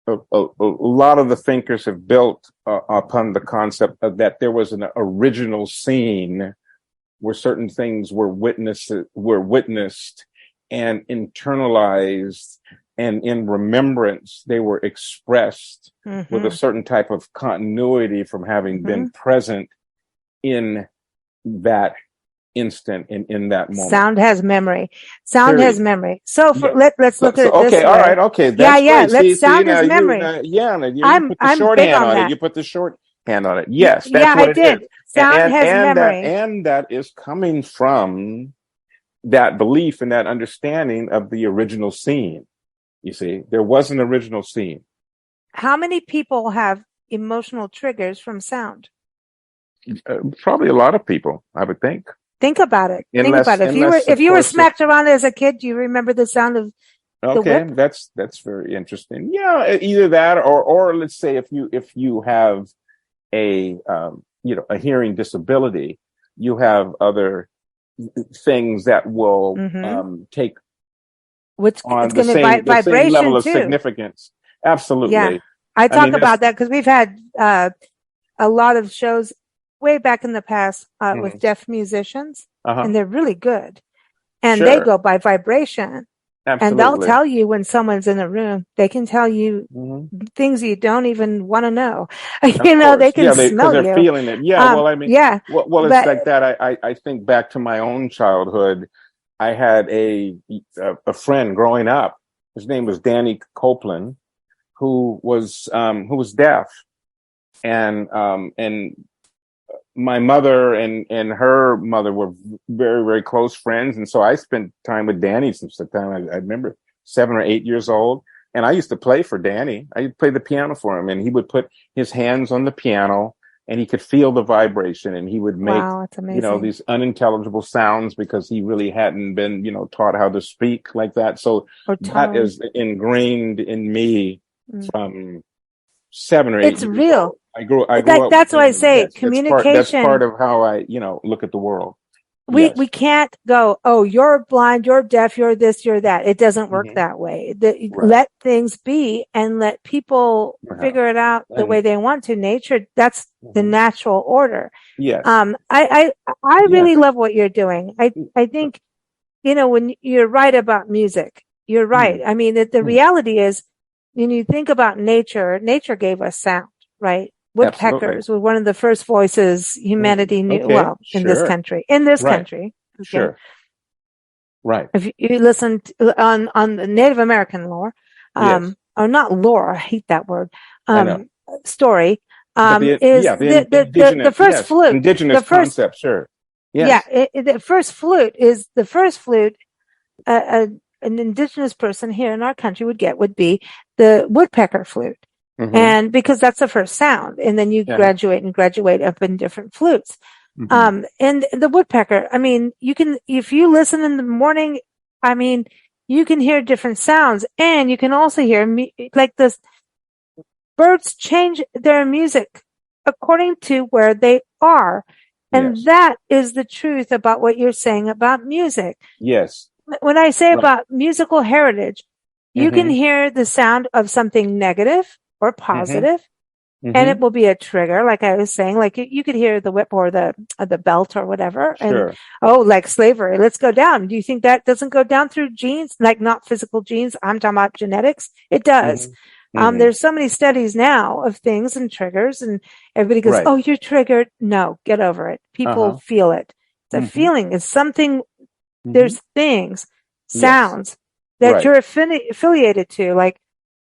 a lot of the thinkers have built upon the concept of that there was an original scene where certain things were witnessed and internalized, and in remembrance they were expressed with a certain type of continuity from having been present in that instant and in that moment. Sound has memory. Has memory. So let's look at it this way. All right. Okay. That's great. Sound has memory. You put the shorthand on it. You put the short. hand on it. Yes, Yeah, that's I what it is. did. Sound has memory. That is coming from that belief and that understanding of the original scene. You see, there was an original scene. How many people have emotional triggers from sound? Probably a lot of people, I would think. Think about it. Think Unless, about it. unless If of you were course, smacked around as a kid, do you remember the sound of the okay, whip? that's very interesting. Yeah, either that or let's say if you have a a hearing disability, you have other things that will take Which on it's going to the same level vibration of too. significance. Yeah, Absolutely. I I talk mean, about that because we've had a lot of shows way back in the past with deaf musicians, and they're really good, and they sure, go by vibration. And they'll absolutely. tell you when someone's in a room. They can tell you things you don't even want to know. Of They course, can yeah, because smell they're you. feeling it. Yeah, well, I mean, Yeah, well, it's but like that. I think back to my own childhood. I had a friend growing up. His name was Danny Copeland, who was deaf, and my mother and her mother were very, very close friends. And so I spent time with Danny since the time I remember 7 or 8 years old. And I used to play for Danny. I used to play the piano for him, and he would put his hands on the piano and he could feel the vibration, and he would make, wow, it's amazing. these unintelligible sounds because he really hadn't been, taught how to speak like that. So Or that tone. is ingrained in me from 7 or 8 It's years real. old. I grew up with That's why I him. say Yes, that's part communication. of how I, look at the world. We Yes. can't go, oh, you're blind, you're deaf, you're this, you're that. It doesn't work that way. Right. Let things be and let people figure it out the way they want to. Nature, that's the natural order. Yes. I Yes. really love what you're doing. I think, when you're right about music, you're right. I mean, the reality is when you think about nature gave us sound, right? Absolutely. Woodpeckers were one of the first voices humanity knew. Okay. Well, in this Sure. country, Right. okay. Sure. Right. If you listen on the Native American lore, Yes. or not lore, I hate that word, I know. story, But is the indigenous, first yes, flute. indigenous The first, concept, sure. yeah, Yes. the first flute. An indigenous person here in our country would be the woodpecker flute. And because that's the first sound, and then you graduate up in different flutes. And the woodpecker, I mean, if you listen in the morning, I mean, you can hear different sounds, and you can also hear like this. Birds change their music according to where they are. And that is the truth about what you're saying about music. Yes. When I say about musical heritage, you can hear the sound of something negative or positive, and it will be a trigger. Like I was saying, like you could hear the whip or the belt or whatever. Sure. And like slavery, let's go down. Do you think that doesn't go down through genes? Like not physical genes. I'm talking about genetics. It does. There's so many studies now of things and triggers, and everybody goes, "Oh, you're triggered." No, get over it. People feel it. The feeling is something. There's things, sounds that you're affiliated to. Like,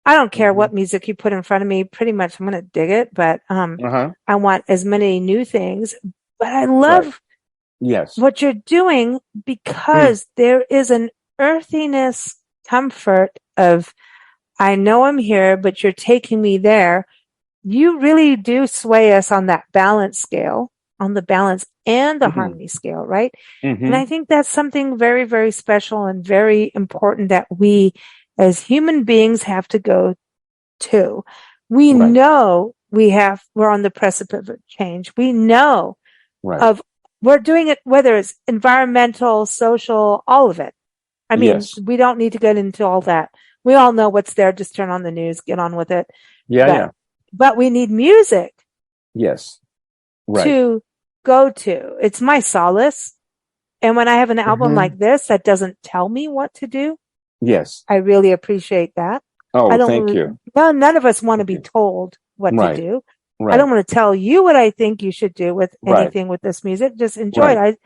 I don't care what music you put in front of me. Pretty much, I'm going to dig it. But I want as many new things. But I love what you're doing because there is an earthiness, comfort of, I know I'm here, but you're taking me there. You really do sway us on that balance scale, on the balance and the harmony scale, right? And I think that's something very, very special and very important that we as human beings have to go to. We know we're on the precipice of change. We know we're doing it, whether it's environmental, social, all of it. I mean, we don't need to get into all that. We all know what's there. Just turn on the news, get on with it. But we need music. Yes. To go to. It's my solace. And when I have an album like this that doesn't tell me what to do, I really appreciate that. Oh, thank you. None of us want to be told what to do. I don't want to tell you what I think you should do with anything with this music. Just enjoy it. I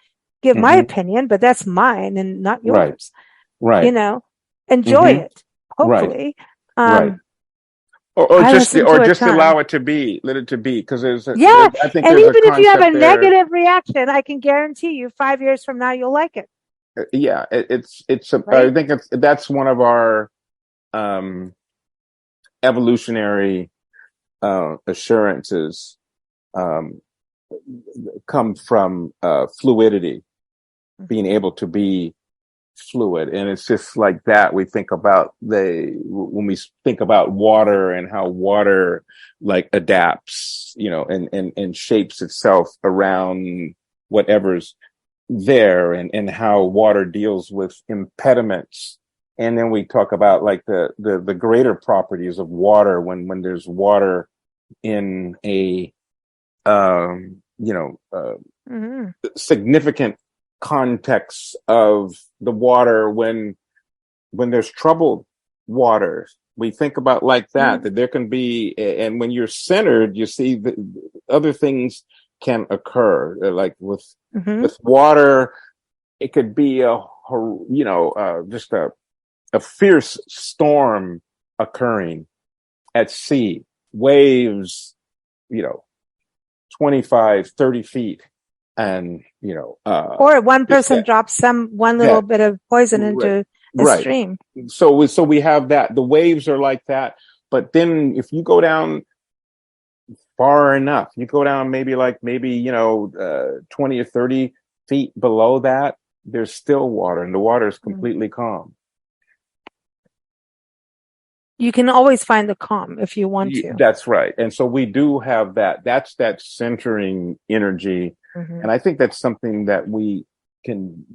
give my opinion, but that's mine and not yours. Enjoy it. Hopefully. I listen to a just ton. allow it to be, let it to be, because Yeah. I think And there's a even if you have concept a there. negative reaction, I can guarantee you 5 years from now, you'll like it. Yeah, I Right. think that's one of our um, evolutionary assurances um, come from fluidity, being able to be fluid. And it's just like that. We think about when we think about water and how water like adapts, and shapes itself around whatever's there, and how water deals with impediments. And then we talk about like the greater properties of water when there's water in a, Mm-hmm. significant context of the water when there's troubled waters. We think about like Mm-hmm. that there can be, and when you're centered, you see that other things can occur. Like Mm-hmm. with water, it could be just a fierce storm occurring at sea, waves, you know, 25, 30 feet. And, Or one just person drops one little that, bit of poison right, into a right. stream. So we have that. The waves are like that. But then if you go down far enough, you go down maybe 20 or 30 feet below that, there's still water, and the water is completely calm. You can always find the calm if you want to. That's right. And so we do have that. That's that centering energy. Mm-hmm. And I think that's something that we can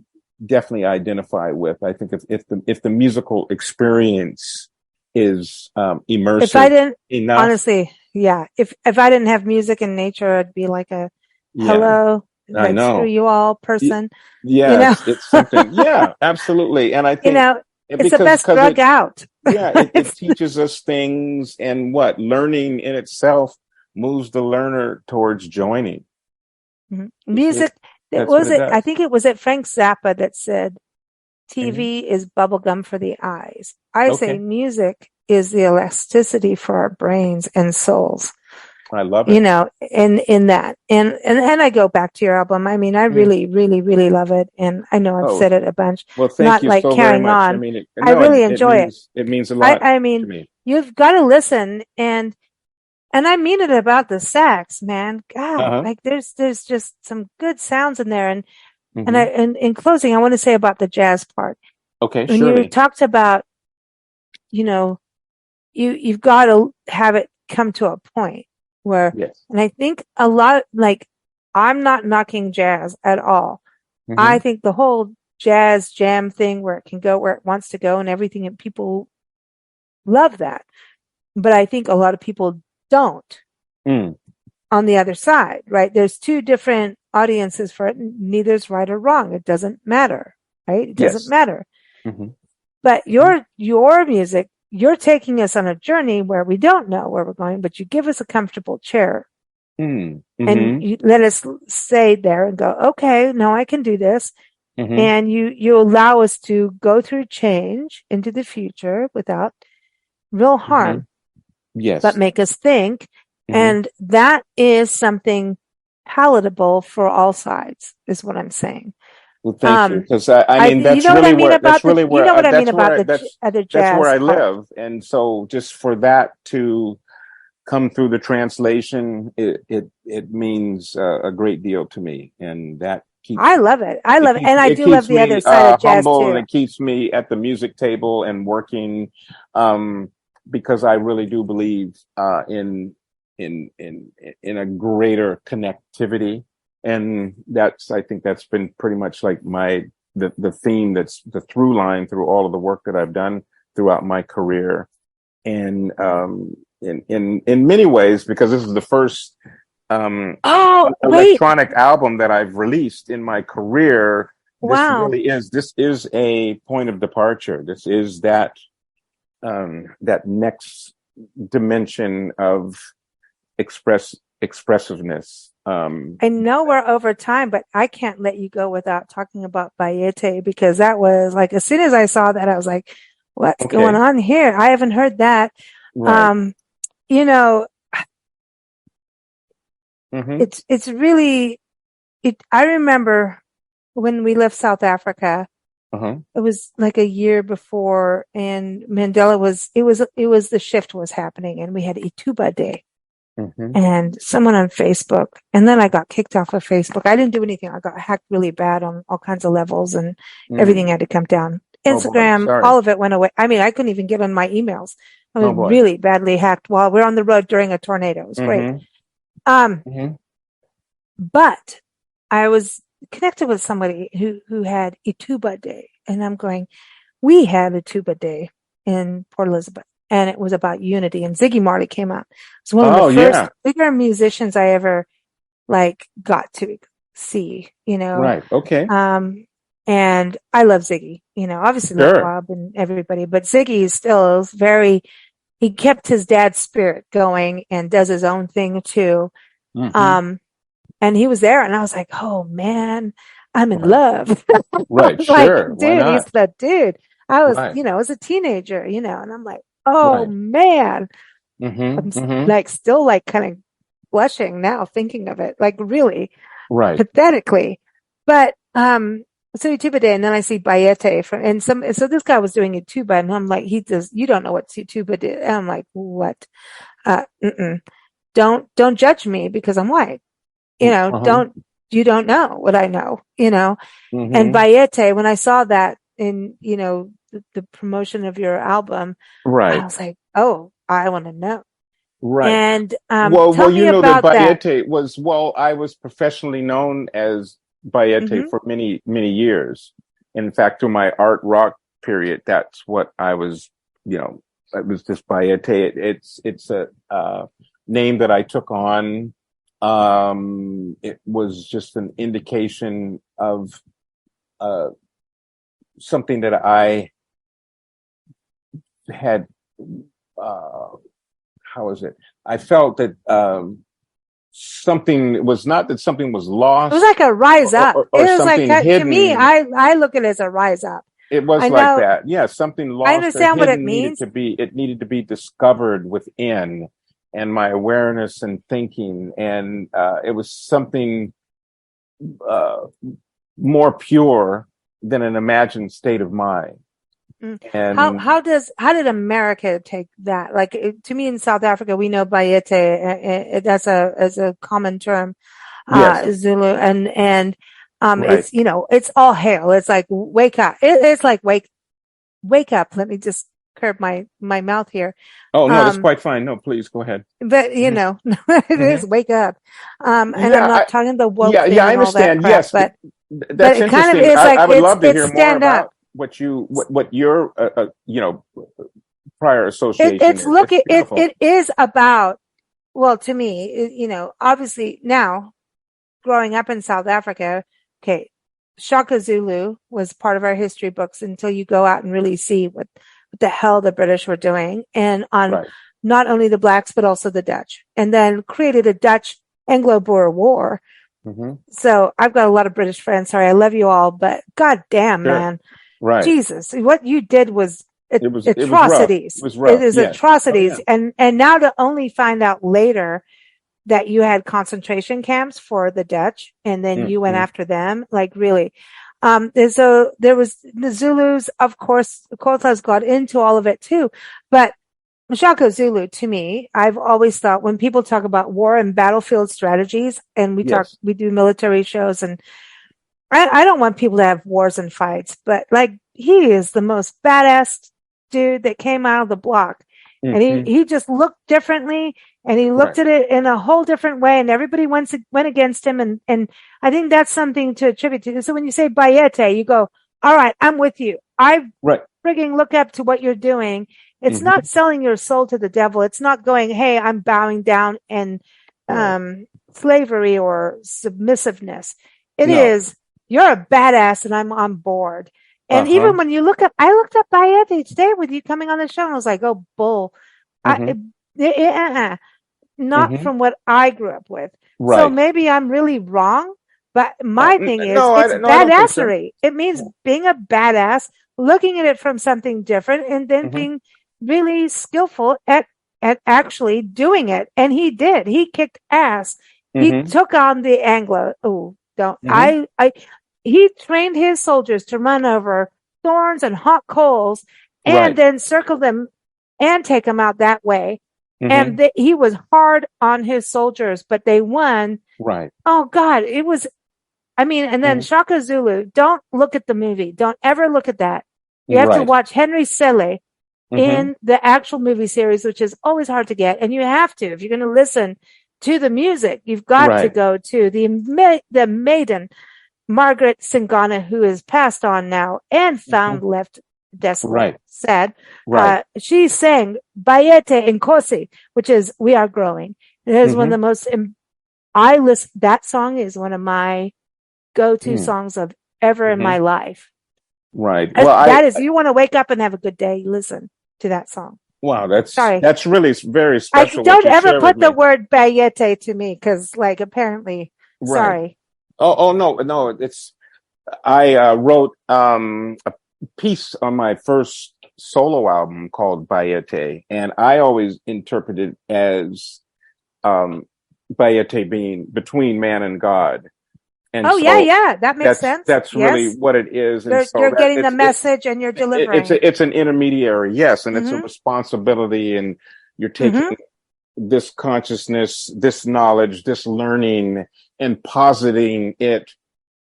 definitely identify with. I think if the musical experience is immersive If I didn't, enough, honestly, yeah. If I didn't have music and nature, I'd be like a yeah, hello, I like screw know. you all person. You Yeah, know, it's something. Yeah, absolutely. And I you think know, it's the because best drug out. yeah, it teaches us things, and what learning in itself moves the learner towards joining. Mm-hmm. It Music. It that's what was it it. I does. think it was it Frank Zappa that said Hmm. TV is bubblegum for the eyes. I say Okay, music is the elasticity for our brains and souls. I love it. In that. And I go back to your album. I mean, I Mm. really, really, really love it. And I know I've Oh, said it a bunch, well, thank not you like so very carrying much. I on. mean, I no, really it enjoy it. means a lot I to mean, me. you've got to listen and I mean it about the sax, man. God, Uh-huh. like there's just some good sounds in there. Hmm. And in closing, I want to say about the jazz part. Okay, When you surely. talked about, you know, you've got to have it come to a point where, Yes. and I think a lot, like, I'm not knocking jazz at all. I Hmm. think the whole jazz jam thing where it can go where it wants to go and everything, and people love that. But I think a lot of people don't Mm. on the other side, right? There's two different audiences for it. Neither's right or wrong. It doesn't matter, right? It doesn't Yes. matter. Hmm. But your music, you're taking us on a journey where we don't know where we're going, but you give us a comfortable chair Mm. and Hmm. you let us stay there and go, okay, no, I can do this. Hmm. And you allow us to go through change into the future without real Hmm. harm, but Yes. make us think. Hmm. And that is something palatable for all sides, is what I'm saying. Well, thank you, because I mean You know what I mean about you know what I mean about the other that's where jazz I part. live, and so just for that to come through the translation, it means a great deal to me, and that I love it. I love it. And I it do love keeps the other me side of jazz humble, and too. it keeps me at the music table and working, um, because I really do believe in a greater connectivity, and I think that's been pretty much like the theme, that's the through line through all of the work that I've done throughout my career. And in many ways, because this is the first Oh, wait. electronic album that I've released in my career, Wow. this is a point of departure. This is that next dimension of expressiveness. I know we're over time, but I can't let you go without talking about Bayete because that was like, as soon as I saw that, I was like, what's going Okay, on here? I haven't heard that. right. Um, you know, Mm-hmm. it's really, I remember when we left South Africa, Uh-huh. it was like a year before, and Mandela it was the shift was happening, and we had Ituba Day. Mm-hmm. And someone on Facebook, and then I got kicked off of Facebook. I didn't do anything. I got hacked really bad on all kinds of levels, and everything Mm. had to come down. Oh boy, Instagram, sorry. all of it went away. I mean, I couldn't even get on my emails. I was Oh boy. really badly hacked while we're on the road during a tornado. It was great. Mm-hmm. Um, Mm-hmm. but I was connected with somebody who had Ituba Day, and I'm going, we had Ituba Day in Port Elizabeth, and it was about unity, and Ziggy Marley came out. It's one of Oh the first yeah. bigger musicians I ever like got to see, you know. Right. Okay. And I love Ziggy, you know, obviously love Sure. Bob and everybody, but Ziggy is still very, he kept his dad's spirit going and does his own thing too. Mm-hmm. Um, and he was there and I was like, oh man, I'm in Right. love. Right. Like, Sure. Why dude, he's not? the dude. I was, Right. you know, as a teenager, you know, and I'm like, oh Right. man, I'm Mm-hmm. Mm-hmm. like still like kind of blushing now thinking of it, like really Right. pathetically. But so tuba day, and then I see Bayete from and some. So this guy was doing a tuba, and I'm like, he does. You don't know what tuba did. And I'm like, what? Mm-mm. Don't judge me because I'm white. You know, Uh-huh. you don't know what I know. You know, and Mm-hmm. Bayete, when I saw that in you know the promotion of your album, I Right. was like, oh, I want to know. Right. And Well, tell you me know that about that. Bayete was, well, I was professionally known as Bayete Hmm. for many, many years. In fact, through my art rock period, that's what I was, you know, it was just Bayete. It's a name that I took on. It was just an indication of uh, something that I had, uh, how is it? I felt that something was, not that something was It was lost like a rise up. or It was like, something to me, hidden. I look at it as a rise up. It was I like know, that. Yeah, something I lost or understand what it hidden means. it needed to be discovered within, and my awareness and thinking. And it was something uh, more pure than an imagined state of mind. Mm. And How did America take that? Like to me in South Africa, we know Bayete, that's as a common term, yes, Zulu and, right. it's, you know, it's all hail. It's like, wake up. It's like, wake up. Let me just curb my mouth here. Oh, no, that's Um, quite fine. No, please go ahead. but you Hmm. know, it Hmm. is wake up. And I'm Yeah, not talking the woke yeah, yeah, thing I and all that understand. crap, Yes, but that's it kind of interesting. is like I would love to it's hear more stand up. about what your you know, prior association It's is. It's looking beautiful. it is about, well, to me, you know, obviously now growing up in South Africa, okay, Shaka Zulu was part of our history books until you go out and really see what the hell the British were doing, and on Right. not only the blacks but also the Dutch, and then created a Dutch Anglo-Boer War. Hmm. So I've got a lot of British friends. Sorry, I love you all, but god damn, Sure. man, Right. Jesus, what you did was It was rough. It atrocities. was It rough. is Yes. Oh atrocities. yeah. And now to only find out later that you had concentration camps for the Dutch and then you went Hmm. after them, like really. There was the Zulus, of course, Khoisa's got into all of it too, but Mashako Zulu, to me, I've always thought when people talk about war and battlefield strategies, and Yes. we do military shows, and I don't want people to have wars and fights, but like he is the most badass dude that came out of the block. And Hmm. he just looked differently and he looked Right. at it in a whole different way and everybody went against him. And I think that's something to attribute to. So when you say Bayete, you go, all right, I'm with you. I Right. frigging look up to what you're doing. It's Hmm. not selling your soul to the devil. It's not going, hey, I'm bowing down and, Right. slavery or submissiveness. It No. is, you're a badass and I'm on board. And Uh-huh. even when you look up, I looked up Bayete today with you coming on the show and I was like, oh, bull. Hmm. Not Hmm. from what I grew up with. So Right. maybe I'm really wrong, but my thing is No, it's I don't think so. badassery. It means being a badass, looking at it from something different and then Hmm. being really skillful at at actually doing it. And he did. He kicked ass. He Mm-hmm. took on the Anglo. Oh, don't. Mm-hmm. He trained his soldiers to run over thorns and hot coals and Right. then circle them and take them out that way. Mm-hmm. And he was hard on his soldiers, but they won. Right. Oh God, it was, I mean, and then Mm-hmm. Shaka Zulu, don't look at the movie. Don't ever look at that. You have to Right. watch Henry Sele Mm-hmm. in the actual movie series, which is always hard to get. And you have to, if you're going to listen to the music, you've got to Right. go to the maiden, Margaret Singana, who is passed on now and found Mm-hmm. left desolate, Right. sad. Right. She sang Bayete Nkosi, which is We Are Growing. It is one of Mm-hmm. the most, that song is one of my go-to songs of ever in Mm-hmm. my life. Right. Well, That is, you want to wake up and have a good day, listen to that song. wow, Sorry. that's really very I special. don't what you ever share put with the me. word bayete to me because, like, apparently, Right. sorry. Oh, no. I wrote a piece on my first solo album called Bayete, and I always interpreted as Bayete being between man and God. And Oh, so yeah, that makes sense. that's really Yes. what it is. And so You're that getting the message and you're delivering. it's an intermediary, yes, and it's a Mhm. responsibility, and you're taking Mhm. this consciousness, this knowledge, this learning, and positing it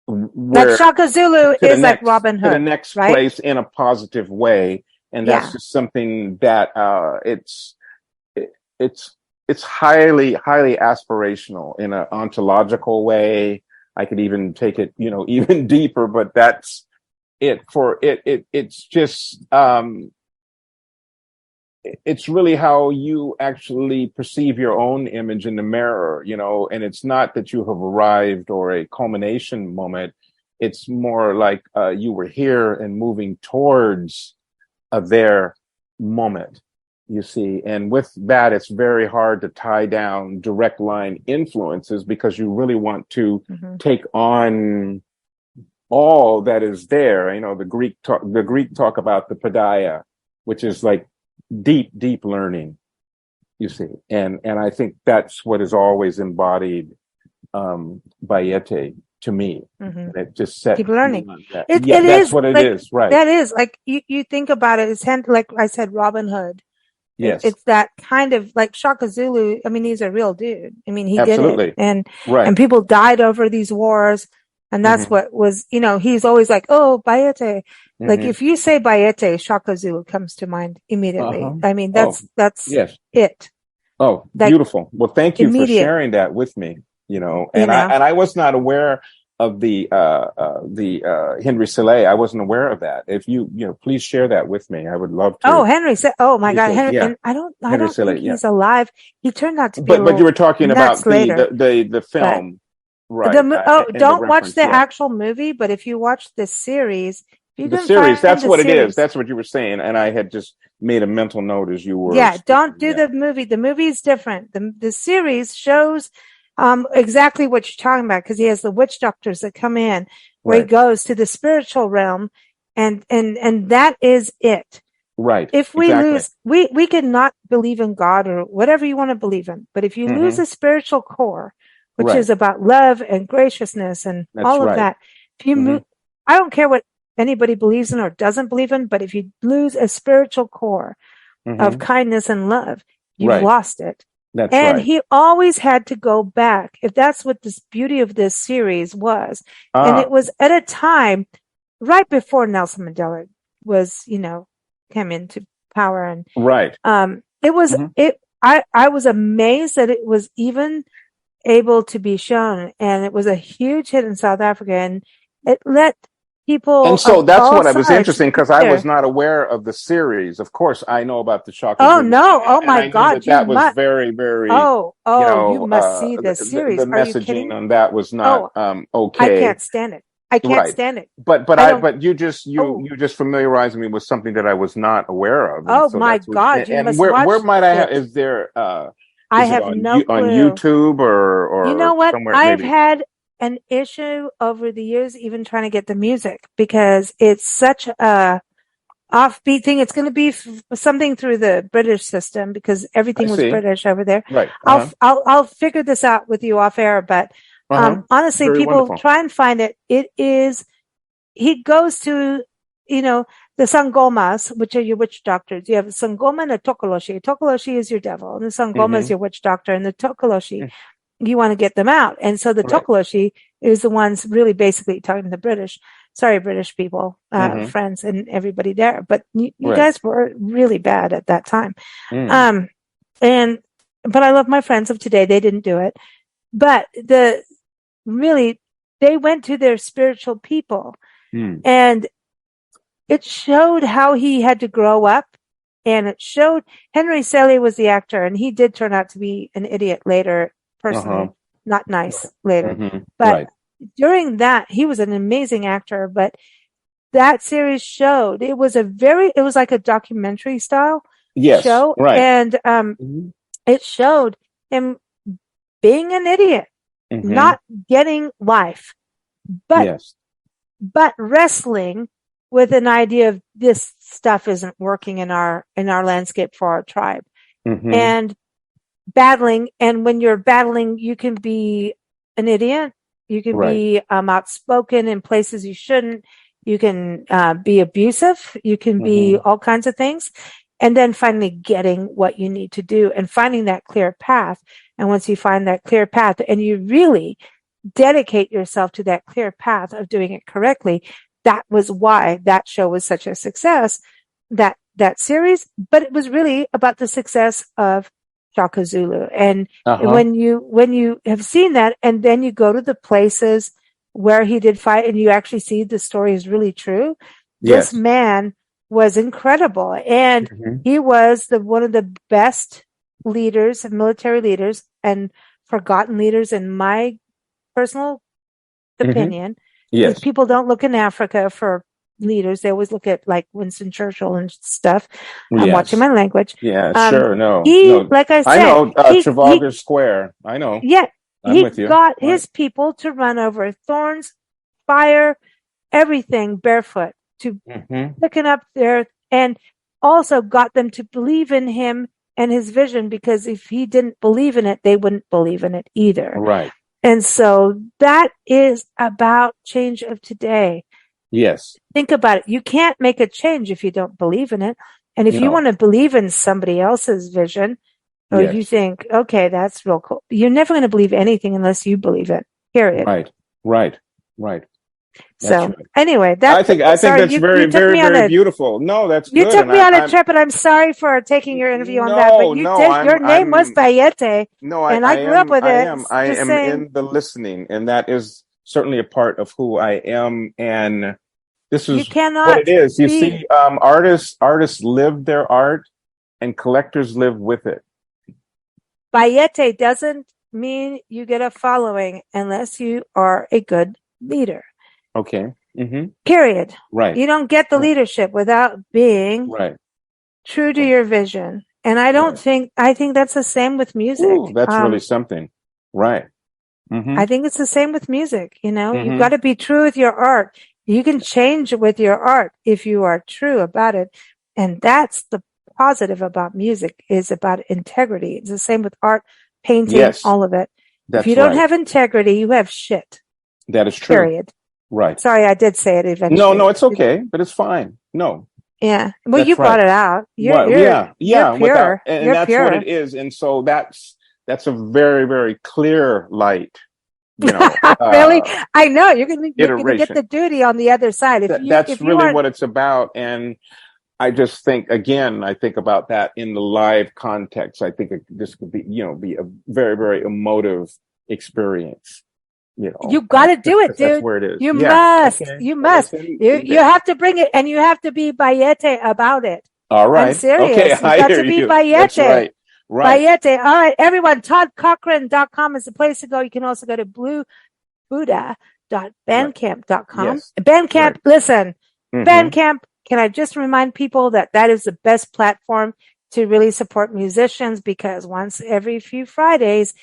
Like where Shaka Zulu is like Robin to the Hood, next right? place in a positive way, and that's Yeah. just something that it's highly aspirational in an ontological way. I could even take it, even deeper, but that's it for it. It's just it's really how you actually perceive your own image in the mirror, and it's not that you have arrived or a culmination moment. It's more like you were here and moving towards a there moment, you see. And with that, it's very hard to tie down direct line influences because you really want to take on all that is there. The Greek talk about the paideia, which is like deep learning, you see. And I think that's what is always embodied Bayete to me. And it just set Keep learning. That's is what it like, is, right? That is like you think about it. It's like I said, Robin Hood. Yes. It's that kind of like Shaka Zulu. I mean, he's a real dude. I mean, he Absolutely. did it, Right. and people died over these wars, and that's what was. He's always like, oh, Bayete. Like if you say Bayete, Shaka Zulu comes to mind immediately. I mean, that's yes. it. Oh, like, beautiful. Well, thank you for immediate. sharing that with me. I was not aware of the Henry Sele. I wasn't aware of that. If you please share that with me. I would love to. Oh, Henry said, "Oh my God, Henry!" Yeah. And I don't Sele, think he's alive. He turned out to be. But you were talking about the film, right? Don't watch the actual movie, but if you watch the series, the series, that's what it is. That's what you were saying, and I had just made a mental note as you were. Yeah, don't do the movie. The movie is different. The series shows exactly what you're talking about because he has the witch doctors that come in where he goes to the spiritual realm, and that is it. Right. If we lose, we can not believe in God or whatever you want to believe in, but if you lose a spiritual core, which is about love and graciousness and all of that, if you move, I don't care what anybody believes in or doesn't believe in, but if you lose a spiritual core of kindness and love, you've lost it. And he always had to go back. If that's what this beauty of this series was. And it was at a time right before Nelson Mandela was, came into power. And it was I was amazed that it was even able to be shown. And it was a huge hit in South Africa. And it let people. And so that's what I was interesting because I was not aware of the series. Of course, I know about the Shaka. Oh no! Oh my God! That was very, very. You must see the series. The messaging on that was not okay. I can't stand it. I can't stand it. But you just familiarized me with something that I was not aware of. Oh my God! And where might I have? Is there? I have no clue. On YouTube or you know what? Somewhere, I've had an issue over the years, even trying to get the music because it's such a offbeat thing. It's going to be something through the British system because everything was British over there. Right. I'll figure this out with you off air, but honestly, Very people wonderful. try and find it. It is, he goes to, the Sangomas, which are your witch doctors. You have a Sangoma and a Tokoloshi. Tokoloshi is your devil, and the Sangoma is your witch doctor, and the Tokoloshi, you want to get them out. And so the Tokoloshi is the ones really basically talking to the British. Sorry, British people, friends, and everybody there. But you guys were really bad at that time. But I love my friends of today. They didn't do it. But they went to their spiritual people. And it showed how he had to grow up. And it showed Henry Selick was the actor, and he did turn out to be an idiot later, personally, not nice later. But during that, he was an amazing actor. But that series showed it was like a documentary style show. And it showed him being an idiot, not getting life, but wrestling with an idea of this stuff isn't working in our landscape for our tribe, and battling. And when you're battling, you can be an idiot. You can be outspoken in places you shouldn't. You can be abusive. You can be all kinds of things. And then finally getting what you need to do and finding that clear path. And once you find that clear path and you really dedicate yourself to that clear path of doing it correctly, that was why that show was such a success, that series. But it was really about the success of Shaka Zulu. And when you have seen that, and then you go to the places where he did fight and you actually see the story is really true, this man was incredible. And he was one of the best leaders, military leaders, and forgotten leaders in my personal opinion. Because people don't look in Africa for leaders. They always look at like Winston Churchill and stuff. I'm watching my language. Like I said, I know Trafalgar Square. I know. Yeah. He got his people to run over thorns, fire, everything barefoot, to picking up and also got them to believe in him and his vision, because if he didn't believe in it, they wouldn't believe in it either. Right. And so that is about change of today. Yes. Think about it. You can't make a change if you don't believe in it. And if you want to believe in somebody else's vision, or you think, okay, that's real cool, you're never going to believe anything unless you believe it. Period. Right. Anyway, I think that's very, very, very beautiful. No, that's good. You took me on a trip, and I'm sorry for taking your interview on that. But your name was Bayete. No, and I grew up with it. I am in the listening, and that is certainly a part of who I am. And this is what it is. You see, artists live their art, and collectors live with it. Bayete doesn't mean you get a following unless you are a good leader. Okay. Period. Right. You don't get the leadership without being true to your vision. And I think that's the same with music. Ooh, that's really something. Right. I think it's the same with music. You've got to be true with your art. You can change with your art if you are true about it. And that's the positive about music, is about integrity. It's the same with art, painting, all of it. If you don't have integrity, you have shit. That is true. Period. Right. Sorry, I did say it eventually. No, it's okay, but it's fine. No. Yeah. Well, you brought it out. You're pure. And that's pure. What it is. And so that's a very, very clear light. Really? I know. You're going to get the duty on the other side. That's really what it's about. And I just think, again, about that in the live context. I think this could be a very, very emotive experience. You got to do it, dude. That's where it is. You must. Okay. You must. You have to bring it, and you have to be Bayete about it. All right. I'm serious. Okay, you got to be Bayete. That's right. Bayete. All right, everyone. ToddCochran.com is the place to go. You can also go to bluebuddha.bandcamp.com. Yes. Bandcamp. Listen, Bandcamp. Can I just remind people that is the best platform to really support musicians, because once every few Fridays,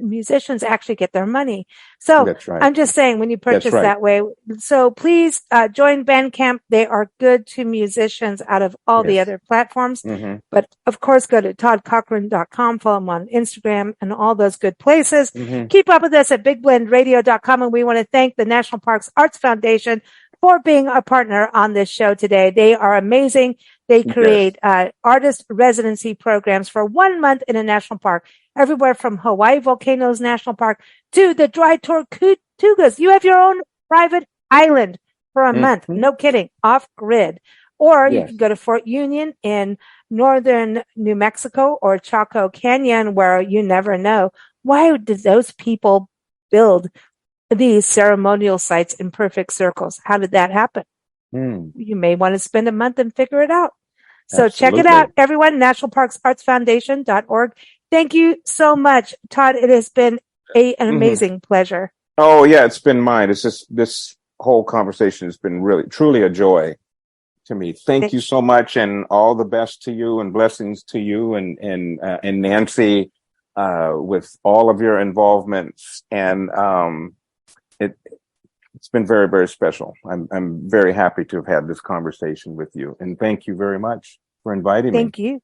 musicians actually get their money. So That's right. I'm just saying, when you purchase right. that way, so please join Bandcamp. They are good to musicians out of all the Yes. other platforms. Mm-hmm. But of course, go to toddcochran.com, follow him on Instagram and all those good places. Mm-hmm. Keep up with us at bigblendradio.com. And we want to thank the National Parks Arts Foundation for being a partner on this show today. They are amazing. They create artist residency programs for 1 month in a national park, everywhere from Hawaii Volcanoes National Park to the Dry Tortugas. You have your own private island for a month. No kidding. Off grid. Or you can go to Fort Union in northern New Mexico or Chaco Canyon, where you never know. Why did those people build these ceremonial sites in perfect circles? How did that happen? You may want to spend a month and figure it out. So check it out, everyone, nationalparksartsfoundation.org. Thank you so much, Todd. It has been an amazing pleasure. Oh, yeah, it's been mine. It's just, this whole conversation has been really, truly a joy to me. Thank you so much, and all the best to you, and blessings to you and Nancy with all of your involvements. And it's been very, very special. I'm very happy to have had this conversation with you, and thank you very much for inviting me. Thank you.